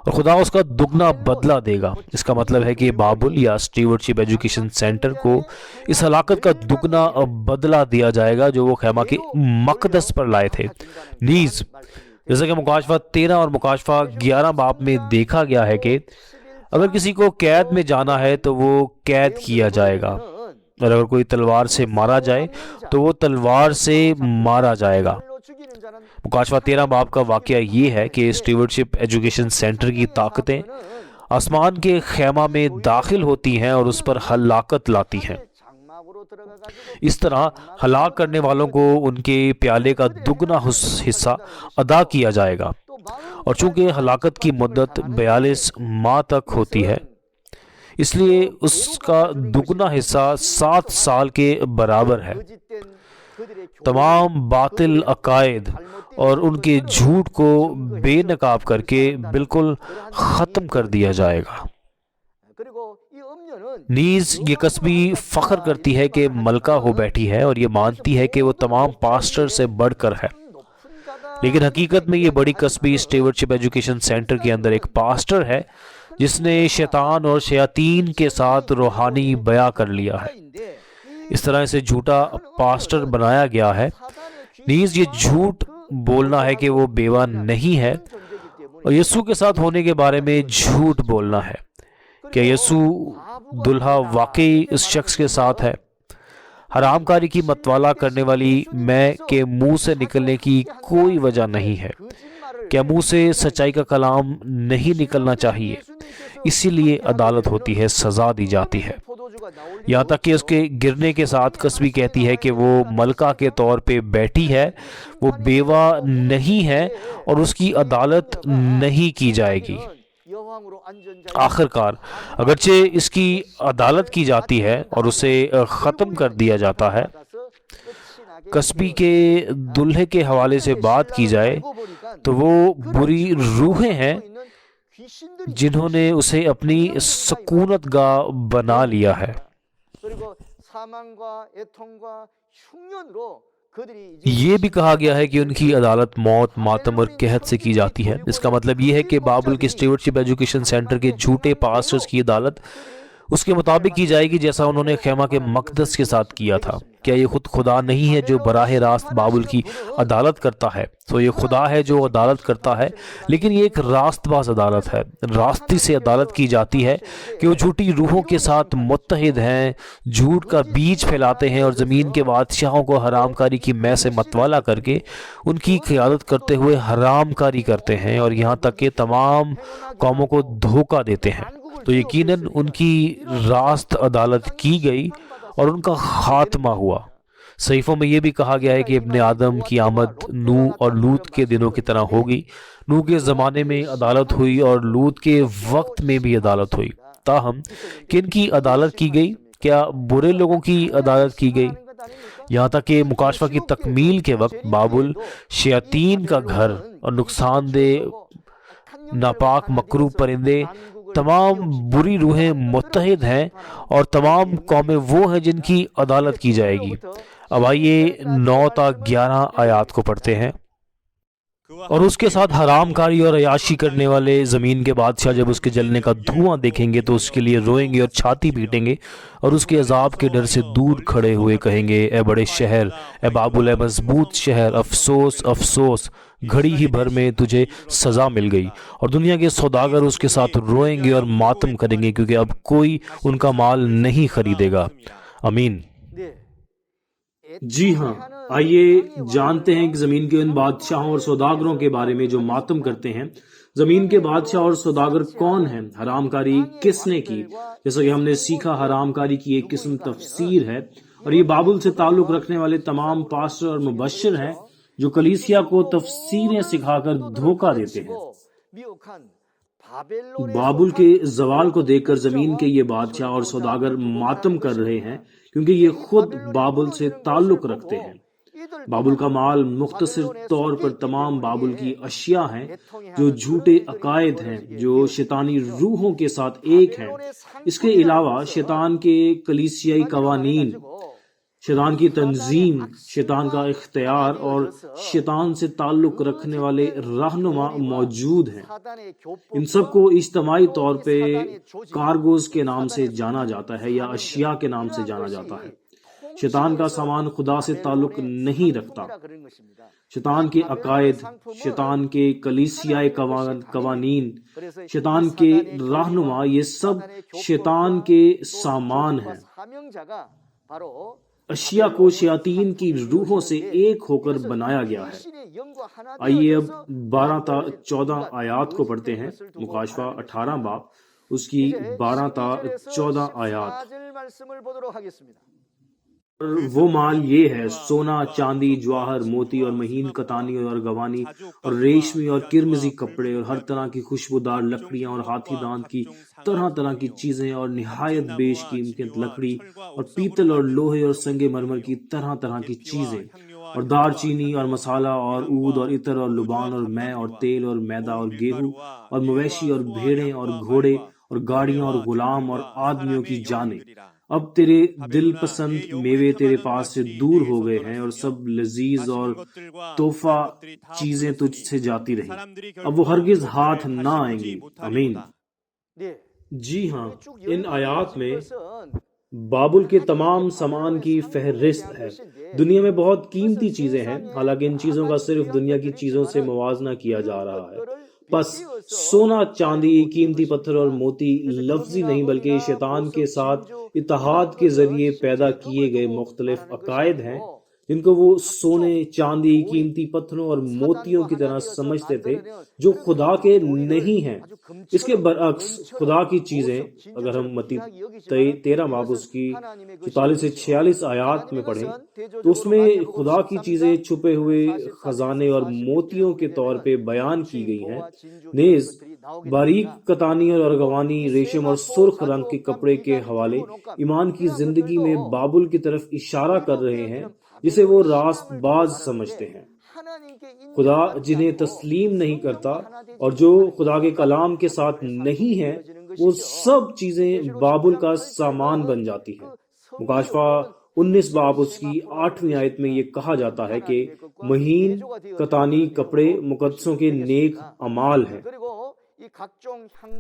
اور خدا اس کا دگنا بدلہ دے گا۔ اس کا مطلب ہے کہ بابل یا اسٹیورڈشپ ایجوکیشن سینٹر کو اس ہلاکت کا دگنا بدلہ دیا جائے گا جو وہ خیمہ کے مقدس پر لائے تھے۔ نیز جیسا کہ مکاشفہ 13 اور مکاشفہ 11 باب میں دیکھا گیا ہے کہ اگر کسی کو قید میں جانا ہے تو وہ قید کیا جائے گا، اور اگر کوئی تلوار سے مارا جائے تو وہ تلوار سے مارا جائے گا۔ مکاشفہ 13 باب کا واقعہ یہ ہے کہ اسٹیورڈشپ ایجوکیشن سینٹر کی طاقتیں آسمان کے خیمہ میں داخل ہوتی ہیں اور اس پر ہلاکت لاتی ہیں۔ اس طرح ہلاک کرنے والوں کو ان کے پیالے کا دگنا حصہ ادا کیا جائے گا، اور چونکہ ہلاکت کی مدت 42 ماہ تک ہوتی ہے اس لیے اس کا دگنا حصہ 7 سال کے برابر ہے۔ تمام باطل عقائد اور ان کے جھوٹ کو بے نقاب کر کے بالکل ختم کر دیا جائے گا۔ نیز یہ قصبی فخر کرتی ہے کہ ملکہ ہو بیٹھی ہے، اور یہ مانتی ہے کہ وہ تمام پاسٹر سے بڑھ کر ہے، لیکن حقیقت میں یہ بڑی قصبی اسٹیورڈشپ ایجوکیشن سینٹر کے اندر ایک پاسٹر ہے جس نے شیطان اور شیاطین کے ساتھ روحانی بیع کر لیا ہے۔ اس طرح اسے جھوٹا پاسٹر بنایا گیا ہے۔ نیز یہ جھوٹ بولنا ہے کہ وہ بیوہ نہیں ہے، اور یسوع کے ساتھ ہونے کے بارے میں جھوٹ بولنا ہے۔ کیا یسوع دلہا واقعی اس شخص کے ساتھ ہے؟ حرام کاری کی متوالا کرنے والی میں کے منہ سے نکلنے کی کوئی وجہ نہیں ہے۔ کیا منہ سے سچائی کا کلام نہیں نکلنا چاہیے؟ اسی لیے عدالت ہوتی ہے، سزا دی جاتی ہے۔ یہاں تک کہ اس کے گرنے کے ساتھ قصبی کہتی ہے کہ وہ ملکہ کے طور پہ بیٹھی ہے، وہ بیوہ نہیں ہے، اور اس کی عدالت نہیں کی جائے گی۔ آخر کار اگرچہ اس کی عدالت کی جاتی ہے اور اسے ختم کر دیا جاتا ہے، قصبی کے دلہے کے حوالے سے بات کی جائے تو وہ بری روحیں ہیں جنہوں نے اسے اپنی سکونت گاہ بنا لیا ہے۔ یہ بھی کہا گیا ہے کہ ان کی عدالت موت، ماتم اور قحط سے کی جاتی ہے۔ اس کا مطلب یہ ہے کہ بابل کے اسٹیورڈشپ ایجوکیشن سینٹر کے جھوٹے پاسٹرز کی عدالت اس کے مطابق کی جائے گی جیسا انہوں نے خیمہ کے مقدس کے ساتھ کیا تھا۔ کیا یہ خود خدا نہیں ہے جو براہ راست بابل کی عدالت کرتا ہے؟ تو یہ خدا ہے جو عدالت کرتا ہے، لیکن یہ ایک راست باز عدالت ہے۔ راستی سے عدالت کی جاتی ہے کہ وہ جھوٹی روحوں کے ساتھ متحد ہیں، جھوٹ کا بیج پھیلاتے ہیں اور زمین کے بادشاہوں کو حرام کاری کی میں سے متوالا کر کے ان کی قیادت کرتے ہوئے حرام کاری کرتے ہیں، اور یہاں تک کہ تمام قوموں کو دھوکہ دیتے ہیں۔ تو یقیناً ان کی راست عدالت کی گئی اور ان کا خاتمہ ہوا۔ صحیفوں میں یہ بھی کہا گیا ہے کہ ابن آدم کی آمد نوح اور لوط کے دنوں کی طرح ہوگی۔ نوح کے زمانے میں عدالت ہوئی اور لوط کے وقت میں بھی عدالت ہوئی۔ تاہم کن کی عدالت کی گئی؟ کیا برے لوگوں کی عدالت کی گئی؟ یہاں تک کہ مکاشفہ کی تکمیل کے وقت بابل شیاطین کا گھر اور نقصان دہ ناپاک مکروہ پرندے، تمام بری روحیں متحد ہیں، اور تمام قومیں وہ ہیں جن کی عدالت کی جائے گی۔ اب آئیے 9 تا 11 آیات کو پڑھتے ہیں۔ اور اس کے ساتھ حرام کاری اور عیاشی کرنے والے زمین کے بادشاہ جب اس کے جلنے کا دھواں دیکھیں گے تو اس کے لیے روئیں گے اور چھاتی پیٹیں گے، اور اس کے عذاب کے ڈر سے دور کھڑے ہوئے کہیں گے، اے بڑے شہر، اے بابل، اے مضبوط شہر، افسوس افسوس، گھڑی ہی بھر میں تجھے سزا مل گئی۔ اور دنیا کے سوداگر اس کے ساتھ روئیں گے اور ماتم کریں گے، کیونکہ اب کوئی ان کا مال نہیں خریدے گا۔ آمین۔ جی ہاں، آئیے جانتے ہیں کہ زمین کے ان بادشاہوں اور سوداگروں کے بارے میں جو ماتم کرتے ہیں۔ زمین کے بادشاہ اور سوداگر کون ہیں؟ حرام کاری کس نے کی؟ جیسا کہ ہم نے سیکھا، حرام کاری کی ایک قسم تفسیر ہے، اور یہ بابل سے تعلق رکھنے والے تمام پاسٹر اور مبشر ہیں جو کلیسیا کو تفسیریں سکھا کر دھوکہ دیتے ہیں۔ بابل کے زوال کو دیکھ کر زمین کے یہ بادشاہ اور سوداگر ماتم کر رہے ہیں، کیونکہ یہ خود بابل سے تعلق رکھتے ہیں۔ بابل کا مال مختصر طور پر تمام بابل کی اشیاء ہیں جو جھوٹے عقائد ہیں، جو شیطانی روحوں کے ساتھ ایک ہیں۔ اس کے علاوہ شیطان کے کلیسیائی قوانین، شیطان کی تنظیم، شیطان کا اختیار اور شیطان سے تعلق رکھنے والے رہنما موجود ہیں۔ ان سب کو اجتماعی طور پہ کارگوز کے نام سے جانا جاتا ہے یا اشیاء کے نام سے جانا جاتا ہے۔ شیطان کا سامان خدا سے تعلق نہیں رکھتا۔ شیطان کے عقائد، شیطان کے کلیسیائی قوانین، شیطان کے رہنما، یہ سب شیطان کے سامان ہیں۔ اشیاء کو شیاطین کی روحوں سے ایک ہو کر بنایا گیا ہے۔ آئیے اب 12 تا 14 آیات کو پڑھتے ہیں۔ مکاشفہ 18 باب اس کی 12 تا 14 آیات۔ وہ مال یہ ہے: سونا، چاندی، جواہر، موتی اور مہین کتانی اور ارغوانی اور ریشمی اور کرمزی کپڑے اور ہر طرح کی خوشبودار لکڑیاں اور ہاتھی دانت کی طرح طرح کی چیزیں اور نہایت بیش قیمتی لکڑی اور پیتل اور لوہے اور سنگ مرمر کی طرح طرح کی چیزیں اور دار چینی اور مسالہ اور عود اور عطر اور لبان اور مے اور تیل اور میدا اور گیہوں اور مویشی اور بھیڑیں اور گھوڑے اور گاڑیاں اور غلام اور آدمیوں کی جانیں۔ اب تیرے دل پسند میوے تیرے پاس سے دور ہو گئے ہیں، اور سب لذیذ اور تحفہ چیزیں تجھ سے جاتی رہیں، اب وہ ہرگز ہاتھ نہ آئیں گی۔ آمین۔ جی ہاں، ان آیات میں بابل کے تمام سامان کی فہرست ہے۔ دنیا میں بہت قیمتی چیزیں ہیں، حالانکہ ان چیزوں کا صرف دنیا کی چیزوں سے موازنہ کیا جا رہا ہے۔ پس سونا، چاندی، قیمتی پتھر اور موتی لفظی نہیں بلکہ شیطان کے ساتھ اتحاد کے ذریعے پیدا کیے گئے مختلف عقائد ہیں، جن کو وہ سونے، چاندی، قیمتی پتھروں اور موتیوں کی طرح سمجھتے تھے، جو خدا کے نہیں ہیں۔ اس کے برعکس خدا کی چیزیں، اگر ہم متی 13 باب اس کی 44 سے 46 آیات میں پڑھیں تو اس میں خدا کی چیزیں چھپے ہوئے خزانے اور موتیوں کے طور پہ بیان کی گئی ہیں۔ نیز باریک کتانی اور ارغوانی، ریشم اور سرخ رنگ کے کپڑے کے حوالے ایمان کی زندگی میں بابل کی طرف اشارہ کر رہے ہیں، جسے وہ راست باز سمجھتے ہیں۔ خدا جنہیں تسلیم نہیں کرتا اور جو خدا کے کلام کے ساتھ نہیں ہیں، وہ سب چیزیں بابل کا سامان بن جاتی ہیں۔ مکاشفہ 19 باب اس کی 8ویں آیت میں یہ کہا جاتا ہے کہ مہین کتانی کپڑے مقدسوں کے نیک اعمال ہیں۔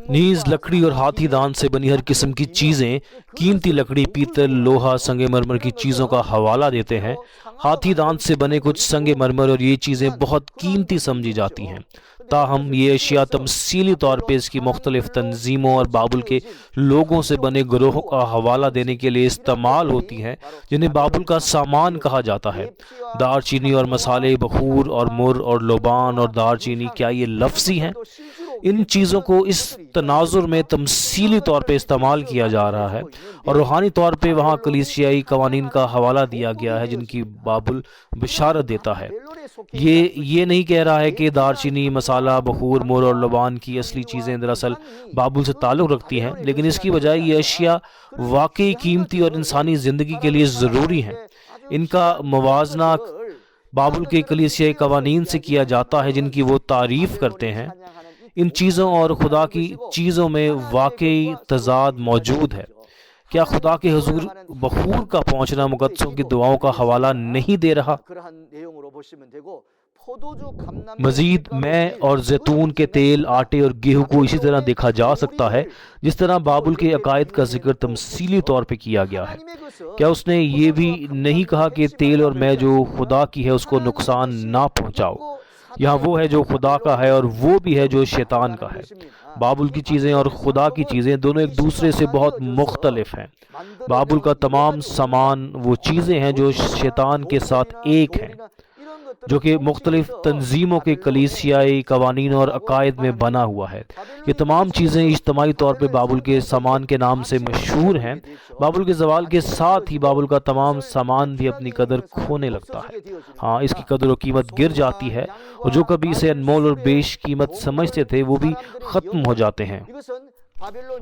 نیز لکڑی اور ہاتھی دانت سے بنی ہر قسم کی چیزیں، قیمتی لکڑی، پیتل، لوہا، سنگ مرمر کی چیزوں کا حوالہ دیتے ہیں۔ ہاتھی دانت سے بنے کچھ سنگ مرمر اور یہ چیزیں بہت قیمتی سمجھی جاتی ہیں، تاہم یہ اشیاء تمثیلی طور پہ اس کی مختلف تنظیموں اور بابل کے لوگوں سے بنے گروہوں کا حوالہ دینے کے لیے استعمال ہوتی ہیں، جنہیں بابل کا سامان کہا جاتا ہے۔ دار چینی اور مسالے، بخور اور مر اور لوبان اور دار چینی، کیا یہ لفظی ہیں؟ ان چیزوں کو اس تناظر میں تمثیلی طور پہ استعمال کیا جا رہا ہے، اور روحانی طور پہ وہاں کلیسیائی قوانین کا حوالہ دیا گیا ہے جن کی بابل بشارت دیتا ہے۔ یہ نہیں کہہ رہا ہے کہ دارچینی، مسالہ، بخور، مور اور لبان کی اصلی چیزیں دراصل بابل سے تعلق رکھتی ہیں، لیکن اس کی بجائے یہ اشیاء واقعی قیمتی اور انسانی زندگی کے لیے ضروری ہیں۔ ان کا موازنہ بابل کے کلیسیائی قوانین سے کیا جاتا ہے جن کی وہ تعریف کرتے ہیں۔ ان چیزوں اور خدا کی چیزوں میں واقعی تضاد موجود ہے۔ کیا خدا کے حضور بخور کا پہنچنا مقدسوں کی دعاؤں کا حوالہ نہیں دے رہا؟ مزید میں اور زیتون کے تیل، آٹے اور گیہوں کو اسی طرح دیکھا جا سکتا ہے جس طرح بابل کے عقائد کا ذکر تمثیلی طور پہ کیا گیا ہے۔ کیا اس نے یہ بھی نہیں کہا کہ تیل اور میں جو خدا کی ہے اس کو نقصان نہ پہنچاؤ؟ یہاں وہ ہے جو خدا کا ہے اور وہ بھی ہے جو شیطان کا ہے۔ بابل کی چیزیں اور خدا کی چیزیں دونوں ایک دوسرے سے بہت مختلف ہیں۔ بابل کا تمام سامان وہ چیزیں ہیں جو شیطان کے ساتھ ایک ہیں، جو کہ مختلف تنظیموں کے کلیسیائی قوانین اور عقائد میں بنا ہوا ہے۔ یہ تمام چیزیں اجتماعی طور پہ بابل کے سامان کے نام سے مشہور ہیں۔ بابل کے زوال کے ساتھ ہی بابل کا تمام سامان بھی اپنی قدر کھونے لگتا ہے۔ ہاں، اس کی قدر و قیمت گر جاتی ہے، اور جو کبھی اسے انمول اور بیش قیمت سمجھتے تھے وہ بھی ختم ہو جاتے ہیں۔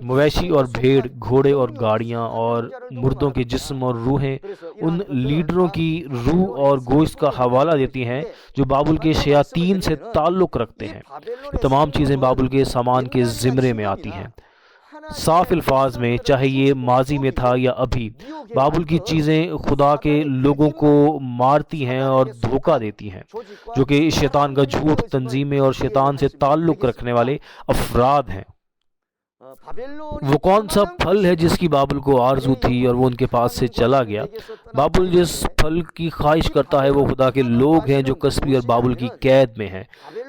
مویشی اور بھیڑ، گھوڑے اور گاڑیاں اور مردوں کے جسم اور روحیں ان لیڈروں کی روح اور گوشت کا حوالہ دیتی ہیں جو بابل کے شیاطین سے تعلق رکھتے ہیں۔ یہ تمام چیزیں بابل کے سامان کے زمرے میں آتی ہیں۔ صاف الفاظ میں، چاہے یہ ماضی میں تھا یا ابھی، بابل کی چیزیں خدا کے لوگوں کو مارتی ہیں اور دھوکہ دیتی ہیں، جو کہ شیطان کا جھوٹ تنظیمیں اور شیطان سے تعلق رکھنے والے افراد ہیں۔ وہ کون سا پھل ہے جس کی بابل کو آرزو تھی اور وہ ان کے پاس سے چلا گیا؟ بابل جس پھل کی خواہش کرتا ہے وہ خدا کے لوگ ہیں جو کسبی اور بابل کی قید میں ہیں۔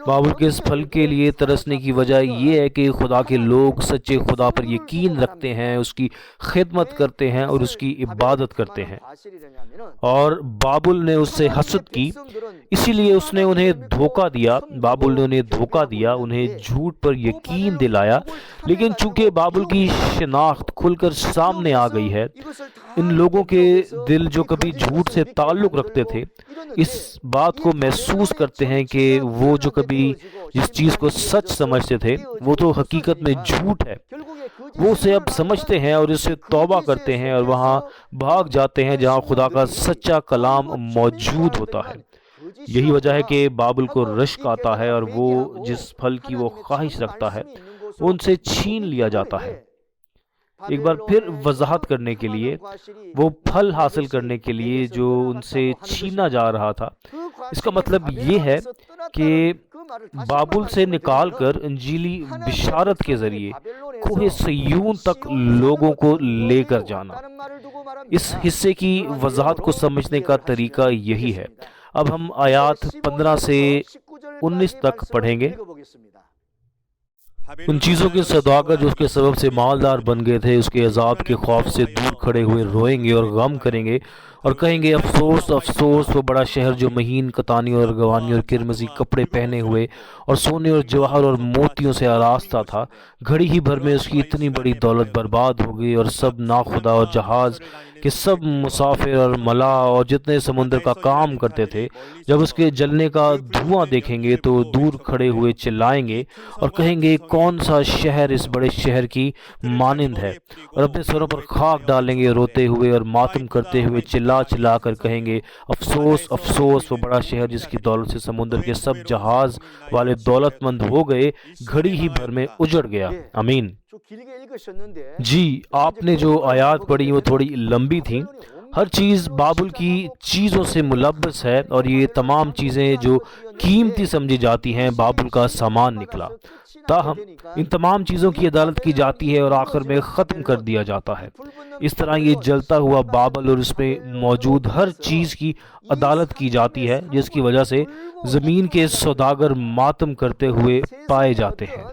بابل کے اس پھل کے لیے ترسنے کی وجہ یہ ہے کہ خدا کے لوگ سچے خدا پر یقین رکھتے ہیں، اس کی خدمت کرتے ہیں اور اس کی عبادت کرتے ہیں، اور بابل نے اس سے حسد کی، اسی لیے اس نے انہیں دھوکہ دیا۔ بابل نے انہیں دھوکہ دیا، انہیں جھوٹ پر یقین دلایا، لیکن چونکہ بابل کی شناخت کھل کر سامنے آ گئی ہے، ان لوگوں کے دل جو کبھی جھوٹ سے تعلق رکھتے تھے اس بات کو محسوس کرتے ہیں کہ وہ جو کبھی جس چیز کو سچ سمجھتے تھے وہ تو حقیقت میں جھوٹ ہے۔ وہ اسے اب سمجھتے ہیں اور اس سے توبہ کرتے ہیں اور وہاں بھاگ جاتے ہیں جہاں خدا کا سچا کلام موجود ہوتا ہے۔ یہی وجہ ہے کہ بابل کو رشک آتا ہے اور وہ جس پھل کی وہ خواہش رکھتا ہے وہ ان سے چھین لیا جاتا ہے۔ ایک بار پھر وضاحت کرنے کے لیے، وہ پھل حاصل کرنے کے لیے جو ان سے چھینا جا رہا تھا، اس کا مطلب یہ ہے کہ بابل سے نکال کر انجیلی بشارت کے ذریعے کوہ سیون تک لوگوں کو لے کر جانا۔ اس حصے کی وضاحت کو سمجھنے کا طریقہ یہی ہے۔ اب ہم آیات 15 سے 19 تک پڑھیں گے۔ ان چیزوں کے سوداگر جو اس کے سبب سے مالدار بن گئے تھے اس کے عذاب کے خوف سے دور کھڑے ہوئے روئیں گے اور غم کریں گے اور کہیں گے، افسوس افسوس وہ بڑا شہر جو مہین کتانی اور گوانی اور کرمزی کپڑے پہنے ہوئے اور سونے اور جواہر اور موتیوں سے آراستہ تھا، گھڑی ہی بھر میں اس کی اتنی بڑی دولت برباد ہو گئی، اور سب ناخدا اور جہاز کہ سب مسافر اور ملا اور جتنے سمندر کا کام کرتے تھے جب اس کے جلنے کا دھواں دیکھیں گے تو دور کھڑے ہوئے چلائیں گے اور کہیں گے، کون سا شہر اس بڑے شہر کی مانند ہے، اور اپنے سروں پر خاک ڈالیں گے روتے ہوئے اور ماتم کرتے ہوئے چلا چلا کر کہیں گے، افسوس افسوس وہ بڑا شہر جس کی دولت سے سمندر کے سب جہاز والے دولت مند ہو گئے، گھڑی ہی بھر میں اجڑ گیا۔ آمین۔ جی، آپ نے جو آیات پڑھی وہ تھوڑی لمبی تھیں۔ ہر چیز بابل کی چیزوں سے ملبس ہے، اور یہ تمام چیزیں جو قیمتی سمجھی جاتی ہیں بابل کا سامان نکلا۔ تاہم ان تمام چیزوں کی عدالت کی جاتی ہے اور آخر میں ختم کر دیا جاتا ہے۔ اس طرح یہ جلتا ہوا بابل اور اس میں موجود ہر چیز کی عدالت کی جاتی ہے، جس کی وجہ سے زمین کے سوداگر ماتم کرتے ہوئے پائے جاتے ہیں۔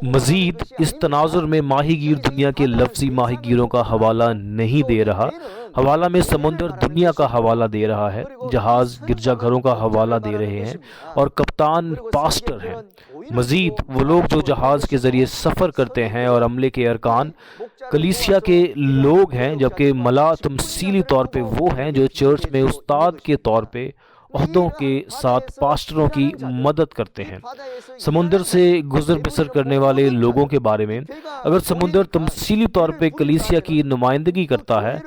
مزید اس تناظر میں ماہی گیر دنیا کے لفظی ماہی گیروں کا حوالہ نہیں دے رہا، حوالہ میں سمندر دنیا کا حوالہ دے رہا ہے، جہاز گرجا گھروں کا حوالہ دے رہے ہیں اور کپتان پاسٹر ہیں۔ مزید وہ لوگ جو جہاز کے ذریعے سفر کرتے ہیں اور عملے کے ارکان کلیسیا کے لوگ ہیں، جبکہ ملا تمثیلی طور پہ وہ ہیں جو چرچ میں استاد کے طور پہ عہدوں کے ساتھ پاسٹروں کی مدد کرتے ہیں۔ سمندر سے گزر بسر کرنے والے لوگوں کے بارے میں، اگر سمندر تمثیلی طور پہ کلیسیا کی نمائندگی کرتا ہے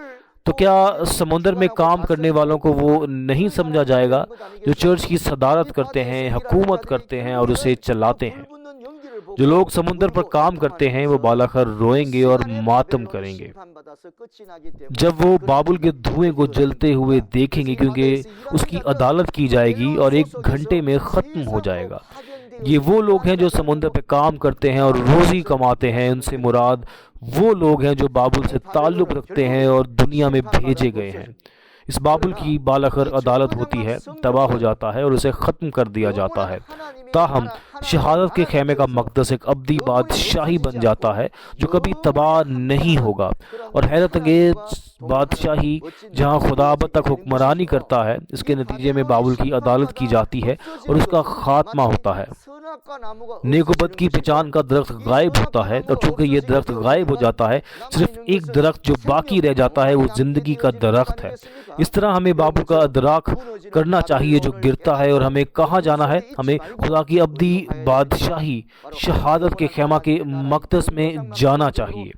تو کیا سمندر میں کام کرنے والوں کو وہ نہیں سمجھا جائے گا جو چرچ کی صدارت کرتے ہیں، حکومت کرتے ہیں اور اسے چلاتے ہیں؟ جو لوگ سمندر پر کام کرتے ہیں وہ بالاخر روئیں گے اور ماتم کریں گے جب وہ بابل کے دھوئیں کو جلتے ہوئے دیکھیں گے، کیونکہ اس کی عدالت کی جائے گی اور 1 گھنٹے میں ختم ہو جائے گا۔ یہ وہ لوگ ہیں جو سمندر پہ کام کرتے ہیں اور روزی کماتے ہیں۔ ان سے مراد وہ لوگ ہیں جو بابل سے تعلق رکھتے ہیں اور دنیا میں بھیجے گئے ہیں۔ اس بابل کی بالاخر عدالت ہوتی ہے، تباہ ہو جاتا ہے اور اسے ختم کر دیا جاتا ہے۔ تاہم شہادت کے خیمے کا مقدس ایک ابدی بادشاہی بن جاتا ہے جو کبھی تباہ نہیں ہوگا، اور حیرت انگیز بادشاہی جہاں خدا اب تک حکمرانی کرتا ہے، اس کے نتیجے میں بابل کی عدالت کی جاتی ہے اور اس کا خاتمہ ہوتا ہے۔ نیک و بد کی پہچان کا درخت غائب ہوتا ہے، اور چونکہ یہ درخت غائب ہو جاتا ہے، صرف ایک درخت جو باقی رہ جاتا ہے وہ زندگی کا درخت ہے۔ اس طرح ہمیں بابل کا ادراک کرنا چاہیے جو گرتا ہے، اور ہمیں کہاں جانا ہے؟ ہمیں خدا کی ابدی بادشاہی شہادت کے خیمہ کے مقدس میں جانا چاہیے۔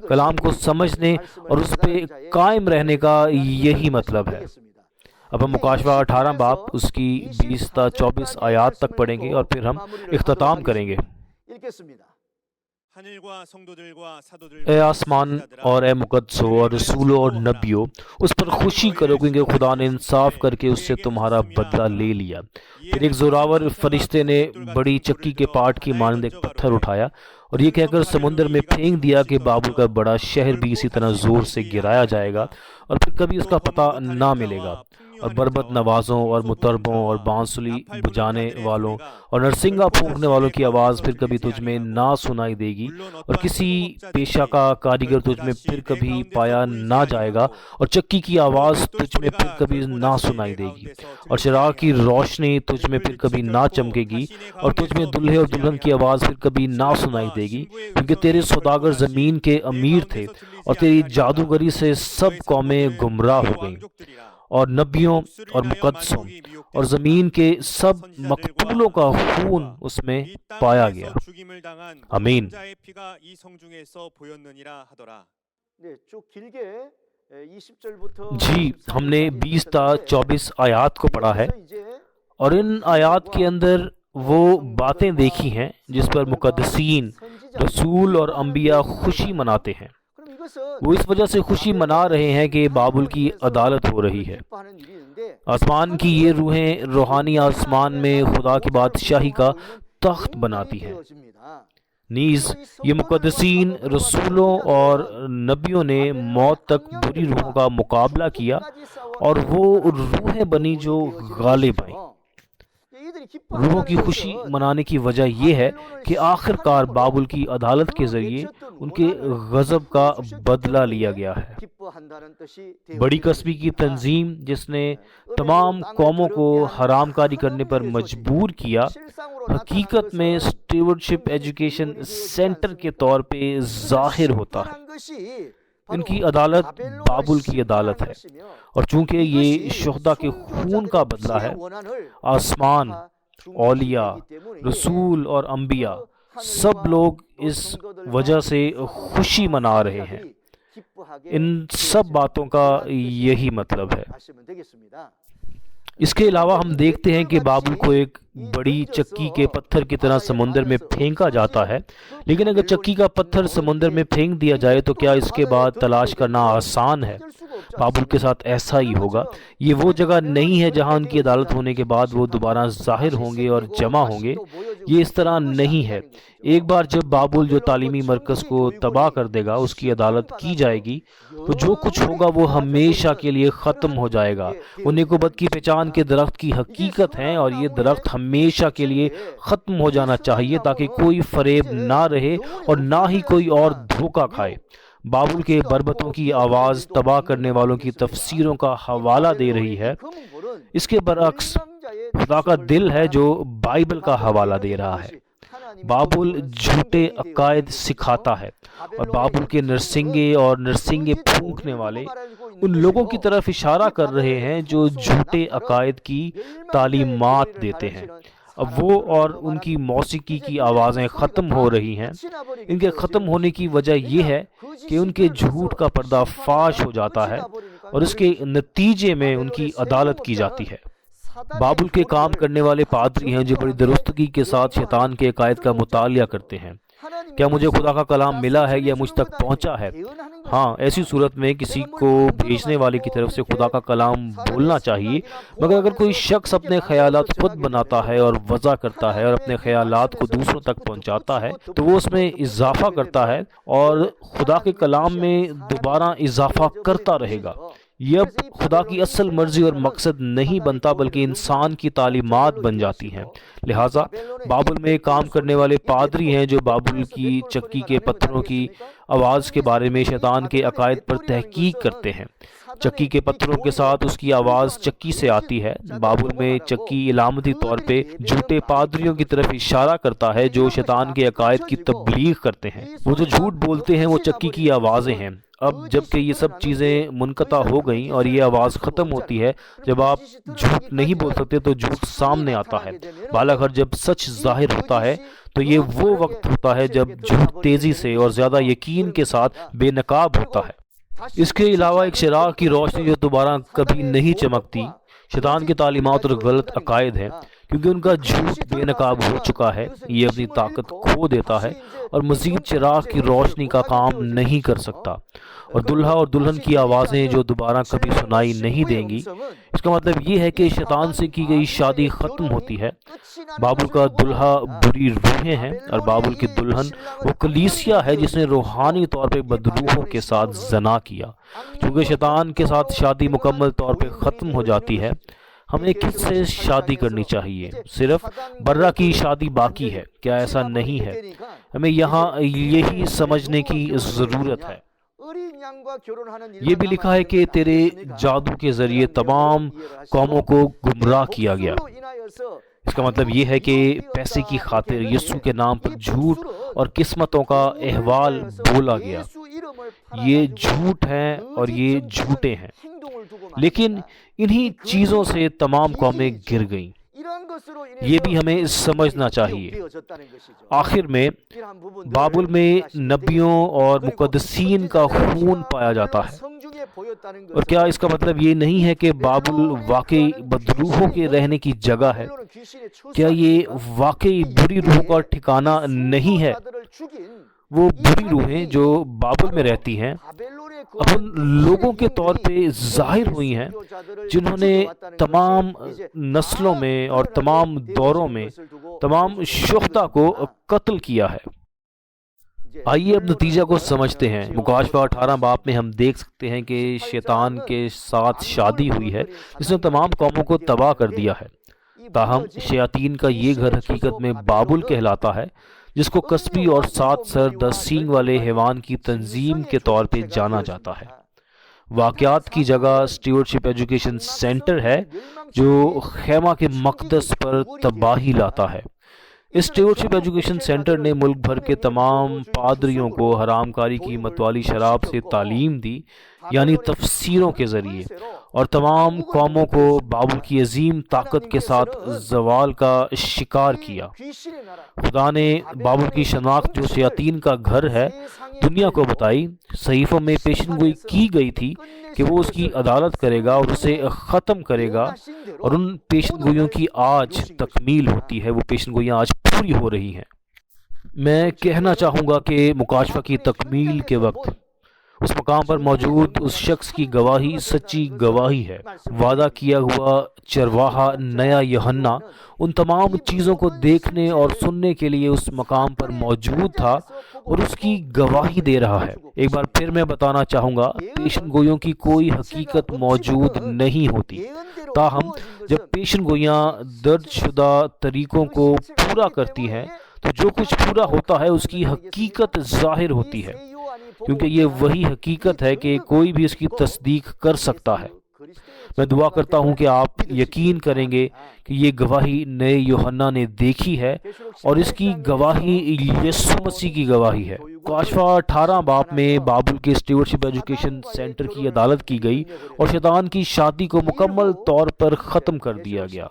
کلام کو سمجھنے اور اس پہ قائم رہنے کا یہی مطلب ہے۔ اب ہم مکاشفہ 18 باب اس کی 20 تا 24 آیات تک پڑھیں گے اور پھر ہم اختتام کریں گے۔ اے آسمان اور اے مقدسوں اور رسولوں اور نبیوں، اس پر خوشی کرو کیونکہ خدا نے انصاف کر کے اس سے تمہارا بدلہ لے لیا۔ پھر ایک زوراور فرشتے نے بڑی چکی کے پاٹ کی مانند ایک پتھر اٹھایا اور یہ کہہ کر سمندر میں پھینک دیا کہ بابل کا بڑا شہر بھی اسی طرح زور سے گرایا جائے گا اور پھر کبھی اس کا پتہ نہ ملے گا، اور بربت نوازوں اور مطربوں اور بانسلی بجانے والوں اور نرسنگا پھونکنے والوں کی آواز پھر کبھی تجھ میں نہ سنائی دے گی، اور کسی پیشہ کا کاریگر تجھ میں پھر کبھی پایا نہ جائے گا، اور چکی کی آواز تجھ میں پھر کبھی نہ سنائی دے گی، اور چراغ کی روشنی تجھ میں پھر کبھی نہ چمکے گی، اور تجھ میں دلہے اور دلہن کی آواز پھر کبھی نہ سنائی دے گی، کیونکہ تیرے سوداگر زمین کے امیر تھے اور تیری جادوگری سے سب قومیں گمراہ ہو گئیں، اور نبیوں اور مقدسوں اور زمین کے سب مقتولوں کا خون اس میں پایا گیا۔ آمین۔ جی، ہم نے 20 تا 24 آیات کو پڑھا ہے، اور ان آیات کے اندر وہ باتیں دیکھی ہیں جس پر مقدسین، رسول اور انبیاء خوشی مناتے ہیں۔ وہ اس وجہ سے خوشی منا رہے ہیں کہ بابل کی عدالت ہو رہی ہے۔ آسمان کی یہ روحیں روحانی آسمان میں خدا کی بادشاہی کا تخت بناتی ہیں۔ نیز یہ مقدسین، رسولوں اور نبیوں نے موت تک بری روحوں کا مقابلہ کیا اور وہ روحیں بنی جو غالب آئیں۔ روحوں کی خوشی منانے کی وجہ یہ ہے کہ آخر کار بابل کی عدالت کے ذریعے ان کے غضب کا بدلہ لیا گیا ہے۔ بڑی قصبی کی تنظیم جس نے تمام قوموں کو حرام کاری کرنے پر مجبور کیا، حقیقت میں اسٹیورڈشپ ایجوکیشن سینٹر کے طور پہ ظاہر ہوتا ہے۔ ان کی عدالت بابل کی عدالت ہے، اور چونکہ یہ شہداء کے خون کا بدلہ ہے، آسمان، اولیاء، رسول اور انبیاء سب لوگ اس وجہ سے خوشی منا رہے ہیں۔ ان سب باتوں کا یہی مطلب ہے۔ اس کے علاوہ ہم دیکھتے ہیں کہ بابل کو ایک بڑی چکی کے پتھر کی طرح سمندر میں پھینکا جاتا ہے، لیکن اگر چکی کا پتھر سمندر میں پھینک دیا جائے تو کیا اس کے بعد تلاش کرنا آسان ہے؟ بابل کے ساتھ ایسا ہی ہوگا۔ یہ وہ جگہ نہیں ہے جہاں ان کی عدالت ہونے کے بعد وہ دوبارہ ظاہر ہوں گے اور جمع ہوں گے۔ یہ اس طرح نہیں ہے۔ ایک بار جب بابل جو تعلیمی مرکز کو تباہ کر دے گا اس کی عدالت کی جائے گی تو جو کچھ ہوگا وہ ہمیشہ کے لیے ختم ہو جائے گا۔ وہ نیک و بد کی پہچان کے درخت کی حقیقت ہے اور یہ درخت ہمیشہ کے لیے ختم ہو جانا چاہیے تاکہ کوئی فریب نہ رہے اور نہ ہی کوئی اور دھوکہ کھائے۔ بابل کے بربتوں کی آواز تباہ کرنے والوں کی تفسیروں کا حوالہ دے رہی ہے۔ اس کے برعکس خدا کا دل ہے جو بائبل کا حوالہ دے رہا ہے۔ بابل جھوٹے عقائد سکھاتا ہے اور بابل کے نرسنگے پھونکنے والے ان لوگوں کی طرف اشارہ کر رہے ہیں جو جھوٹے عقائد کی تعلیمات دیتے ہیں۔ اب وہ اور ان کی موسیقی کی آوازیں ختم ہو رہی ہیں۔ ان کے ختم ہونے کی وجہ یہ ہے کہ ان کے جھوٹ کا پردہ فاش ہو جاتا ہے اور اس کے نتیجے میں ان کی عدالت کی جاتی ہے۔ بابل کے کام کرنے والے پادری ہیں جو بڑی درستگی کے ساتھ شیطان کے عقائد کا مطالعہ کرتے ہیں۔ کیا مجھے خدا کا کلام ملا ہے یا مجھ تک پہنچا ہے؟ ہاں، ایسی صورت میں کسی کو بھیجنے والے کی طرف سے خدا کا کلام بولنا چاہیے، مگر اگر کوئی شخص اپنے خیالات خود بناتا ہے اور وضع کرتا ہے اور اپنے خیالات کو دوسروں تک پہنچاتا ہے تو وہ اس میں اضافہ کرتا ہے اور خدا کے کلام میں دوبارہ اضافہ کرتا رہے گا۔ یہ اب خدا کی اصل مرضی اور مقصد نہیں بنتا بلکہ انسان کی تعلیمات بن جاتی ہیں۔ لہٰذا بابل میں کام کرنے والے پادری ہیں جو بابل کی چکی کے پتھروں کی آواز کے بارے میں شیطان کے عقائد پر تحقیق کرتے ہیں۔ چکی کے پتھروں کے ساتھ اس کی آواز چکی سے آتی ہے۔ بابل میں چکی علامتی طور پہ جھوٹے پادریوں کی طرف اشارہ کرتا ہے جو شیطان کے عقائد کی تبلیغ کرتے ہیں۔ وہ جو جھوٹ بولتے ہیں وہ چکی کی آوازیں ہیں۔ اب جبکہ یہ سب چیزیں منقطع ہو گئیں اور یہ آواز ختم ہوتی ہے، جب آپ جھوٹ نہیں بول سکتے تو جھوٹ سامنے آتا ہے۔ بالاخر جب سچ ظاہر ہوتا ہے تو یہ وہ وقت ہوتا ہے جب جھوٹ تیزی سے اور زیادہ یقین کے ساتھ بے نقاب ہوتا ہے۔ اس کے علاوہ ایک چراغ کی روشنی جو دوبارہ کبھی نہیں چمکتی شیطان کی تعلیمات اور غلط عقائد ہیں، کیونکہ ان کا جھوٹ بے نقاب ہو چکا ہے۔ یہ اپنی طاقت کھو دیتا ہے اور مزید چراغ کی روشنی کا کام نہیں کر سکتا، اور دلہا اور دلہن کی آوازیں جو دوبارہ کبھی سنائی نہیں دیں گی۔ اس کا مطلب یہ ہے کہ شیطان سے کی گئی شادی ختم ہوتی ہے۔ بابل کا دلہا بری روحیں ہیں اور بابل کی دلہن وہ کلیسیا ہے جس نے روحانی طور پہ بدروحوں کے ساتھ زنا کیا۔ چونکہ شیطان کے ساتھ شادی مکمل طور پہ ختم ہو جاتی ہے، ہمیں کس سے شادی کرنی چاہیے؟ صرف برہ کی شادی باقی ہے۔ کیا ایسا نہیں ہے؟ ہمیں یہاں یہی سمجھنے کی ضرورت ہے۔ یہ بھی لکھا ہے کہ تیرے جادو کے ذریعے تمام قوموں کو گمراہ کیا گیا۔ اس کا مطلب یہ ہے کہ پیسے کی خاطر یسوع کے نام پر جھوٹ اور قسمتوں کا احوال بولا گیا۔ یہ جھوٹ ہیں اور یہ جھوٹے ہیں، لیکن انہی چیزوں سے تمام قومیں گر گئیں۔ یہ بھی ہمیں سمجھنا چاہیے۔ آخر میں بابل میں نبیوں اور مقدسین کا خون پایا جاتا ہے، اور کیا اس کا مطلب یہ نہیں ہے کہ بابل واقعی بدروحوں کے رہنے کی جگہ ہے؟ کیا یہ واقعی بری روحوں کا ٹھکانہ نہیں ہے؟ وہ بری روحیں جو بابل میں رہتی ہیں اب ان لوگوں کے طور پہ ظاہر ہوئی ہیں جنہوں نے تمام نسلوں میں اور تمام دوروں میں تمام شہداء کو قتل کیا ہے۔ آئیے اب نتیجہ کو سمجھتے ہیں۔ مکاشفہ 18 باب میں ہم دیکھ سکتے ہیں کہ شیطان کے ساتھ شادی ہوئی ہے جس نے تمام قوموں کو تباہ کر دیا ہے۔ تاہم شیاطین کا یہ گھر حقیقت میں بابل کہلاتا ہے، جس کو کسبی اور 7 سر 10 سینگ والے حیوان کی تنظیم کے طور پہ جانا جاتا ہے۔ واقعات کی جگہ اسٹیورڈشپ ایجوکیشن سینٹر ہے جو خیمہ کے مقدس پر تباہی لاتا ہے۔ اس اسٹیورڈشپ ایجوکیشن سینٹر نے ملک بھر کے تمام پادریوں کو حرام کاری کی متوالی شراب سے تعلیم دی، یعنی تفسیروں کے ذریعے، اور تمام قوموں کو بابل کی عظیم طاقت کے ساتھ زوال کا شکار کیا۔ خدا نے بابل کی شناخت جو شیاطین کا گھر ہے دنیا کو بتائی۔ صحیفوں میں پیشن گوئی کی گئی تھی کہ وہ اس کی عدالت کرے گا اور اسے ختم کرے گا، اور ان پیشن گوئیوں کی آج تکمیل ہوتی ہے۔ وہ پیشن گوئیاں آج پوری ہو رہی ہیں۔ میں کہنا چاہوں گا کہ مکاشفہ کی تکمیل کے وقت اس مقام پر موجود اس شخص کی گواہی سچی گواہی ہے۔ وعدہ کیا ہوا چرواہا نیا یوحنا ان تمام چیزوں کو دیکھنے اور سننے کے لیے اس مقام پر موجود تھا اور اس کی گواہی دے رہا ہے۔ ایک بار پھر میں بتانا چاہوں گا، پیشن گوئیوں کی کوئی حقیقت موجود نہیں ہوتی، تاہم جب پیشن گوئیاں درج شدہ طریقوں کو پورا کرتی ہیں تو جو کچھ پورا ہوتا ہے اس کی حقیقت ظاہر ہوتی ہے، کیونکہ یہ وہی حقیقت ہے کہ کوئی بھی اس کی تصدیق کر سکتا ہے۔ میں دعا کرتا ہوں کہ آپ یقین کریں گے کہ یہ گواہی نئے یوحنا نے دیکھی ہے اور اس کی گواہی یسوع مسیح کی گواہی ہے۔ مکاشفہ 18 باب میں بابل کے اسٹیورشپ ایجوکیشن سینٹر کی عدالت کی گئی اور شیطان کی شادی کو مکمل طور پر ختم کر دیا گیا۔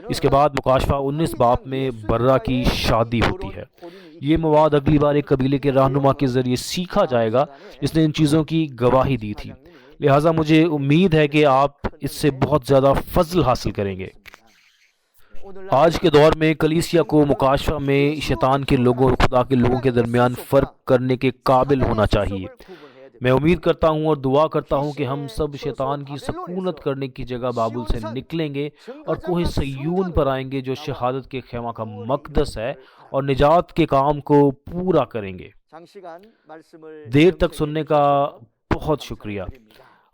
اس کے بعد مکاشفہ 19 باب میں برہ کی شادی ہوتی ہے۔ یہ مواد اگلی بار ایک قبیلے کے رہنما کے ذریعے سیکھا جائے گا جس نے ان چیزوں کی گواہی دی تھی، لہٰذا مجھے امید ہے کہ آپ اس سے بہت زیادہ فضل حاصل کریں گے۔ آج کے دور میں کلیسیا کو مکاشفہ میں شیطان کے لوگوں اور خدا کے لوگوں کے درمیان فرق کرنے کے قابل ہونا چاہیے۔ میں امید کرتا ہوں اور دعا کرتا ہوں کہ ہم سب شیطان کی سکونت کرنے کی جگہ بابل سے نکلیں گے اور کوہ صیون پر آئیں گے جو شہادت کے خیمہ کا مقدس ہے، اور نجات کے کام کو پورا کریں گے۔ دیر تک سننے کا بہت شکریہ۔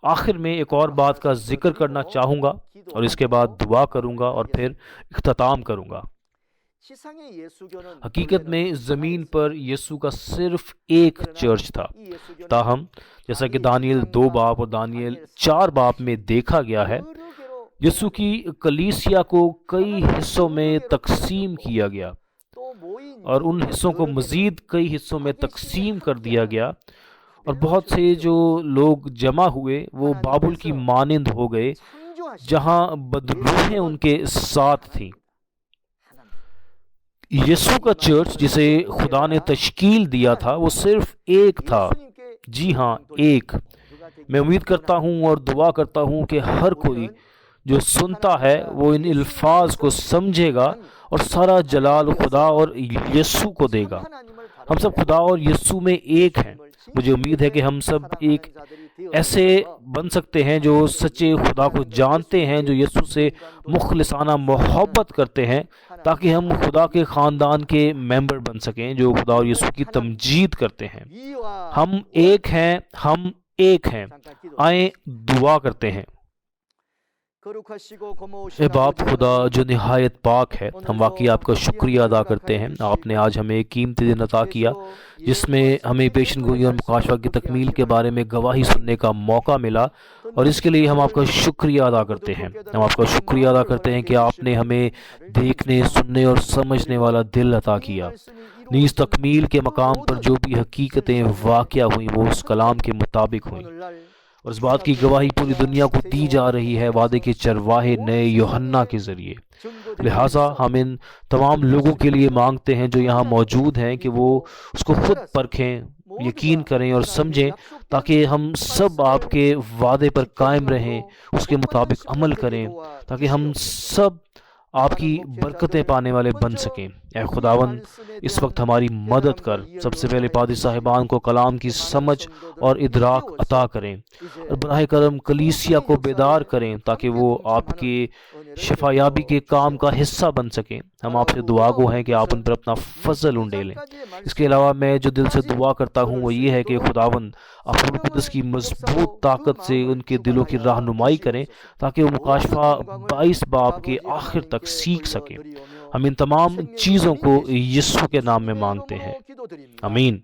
آخر میں ایک اور بات کا ذکر کرنا چاہوں گا اور اس کے بعد دعا کروں گا اور پھر اختتام کروں گا۔ حقیقت میں زمین پر یسوع کا صرف ایک چرچ تھا، تاہم جیسا کہ دانیل 2 باب اور دانیل 4 باب میں دیکھا گیا ہے، یسوع کی کلیسیا کو کئی حصوں میں تقسیم کیا گیا اور ان حصوں کو مزید کئی حصوں میں تقسیم کر دیا گیا، اور بہت سے جو لوگ جمع ہوئے وہ بابل کی مانند ہو گئے جہاں بدروحیں ان کے ساتھ تھیں۔ یسوع کا چرچ جسے خدا نے تشکیل دیا تھا وہ صرف ایک تھا، جی ہاں ایک۔ میں امید کرتا ہوں اور دعا کرتا ہوں کہ ہر کوئی جو سنتا ہے وہ ان الفاظ کو سمجھے گا اور سارا جلال خدا اور یسوع کو دے گا۔ ہم سب خدا اور یسوع میں ایک ہیں۔ مجھے امید ہے کہ ہم سب ایک ایسے بن سکتے ہیں جو سچے خدا کو جانتے ہیں، جو یسوع سے مخلصانہ محبت کرتے ہیں، تاکہ ہم خدا کے خاندان کے ممبر بن سکیں جو خدا اور یسوع کی تمجید کرتے ہیں۔ ہم ایک ہیں، ہم ایک ہیں۔ آئیں دعا کرتے ہیں۔ اے باپ خدا جو نہایت پاک ہے، ہم واقعی آپ کا شکریہ ادا کرتے ہیں۔ آپ نے آج ہمیں ایک قیمتی دن عطا کیا جس میں ہمیں پیشن گوئی اور مکاشفہ کی تکمیل کے بارے میں گواہی سننے کا موقع ملا، اور اس کے لیے ہم آپ کا شکریہ ادا کرتے ہیں۔ ہم آپ کا شکریہ ادا کرتے ہیں کہ آپ نے ہمیں دیکھنے، سننے اور سمجھنے والا دل عطا کیا۔ نیز تکمیل کے مقام پر جو بھی حقیقتیں واقع ہوئیں وہ اس کلام کے مطابق ہوئیں، اور اس بات کی گواہی پوری دنیا کو دی جا رہی ہے وعدے کے چرواہے نئے یوحنا کے ذریعے۔ لہٰذا ہم ان تمام لوگوں کے لیے مانگتے ہیں جو یہاں موجود ہیں کہ وہ اس کو خود پرکھیں، یقین کریں اور سمجھیں، تاکہ ہم سب آپ کے وعدے پر قائم رہیں، اس کے مطابق عمل کریں، تاکہ ہم سب آپ کی برکتیں پانے والے بن سکیں۔ اے خداوند، اس وقت ہماری مدد کر۔ سب سے پہلے پادری صاحبان کو کلام کی سمجھ اور ادراک عطا کریں، اور براہ کرم کلیسیا کو بیدار کریں تاکہ وہ آپ کے شفا یابی کے کام کا حصہ بن سکیں۔ ہم آپ سے دعا گو ہیں کہ آپ ان پر اپنا فضل انڈیلیں۔ اس کے علاوہ میں جو دل سے دعا کرتا ہوں وہ یہ ہے کہ خداوند آپ روح القدس کی مضبوط طاقت سے ان کے دلوں کی رہنمائی کریں تاکہ وہ مکاشفہ 22 باب کے آخر تک سیکھ سکیں۔ ہم ان تمام چیزوں کو یسوع کے نام میں مانگتے ہیں، آمین۔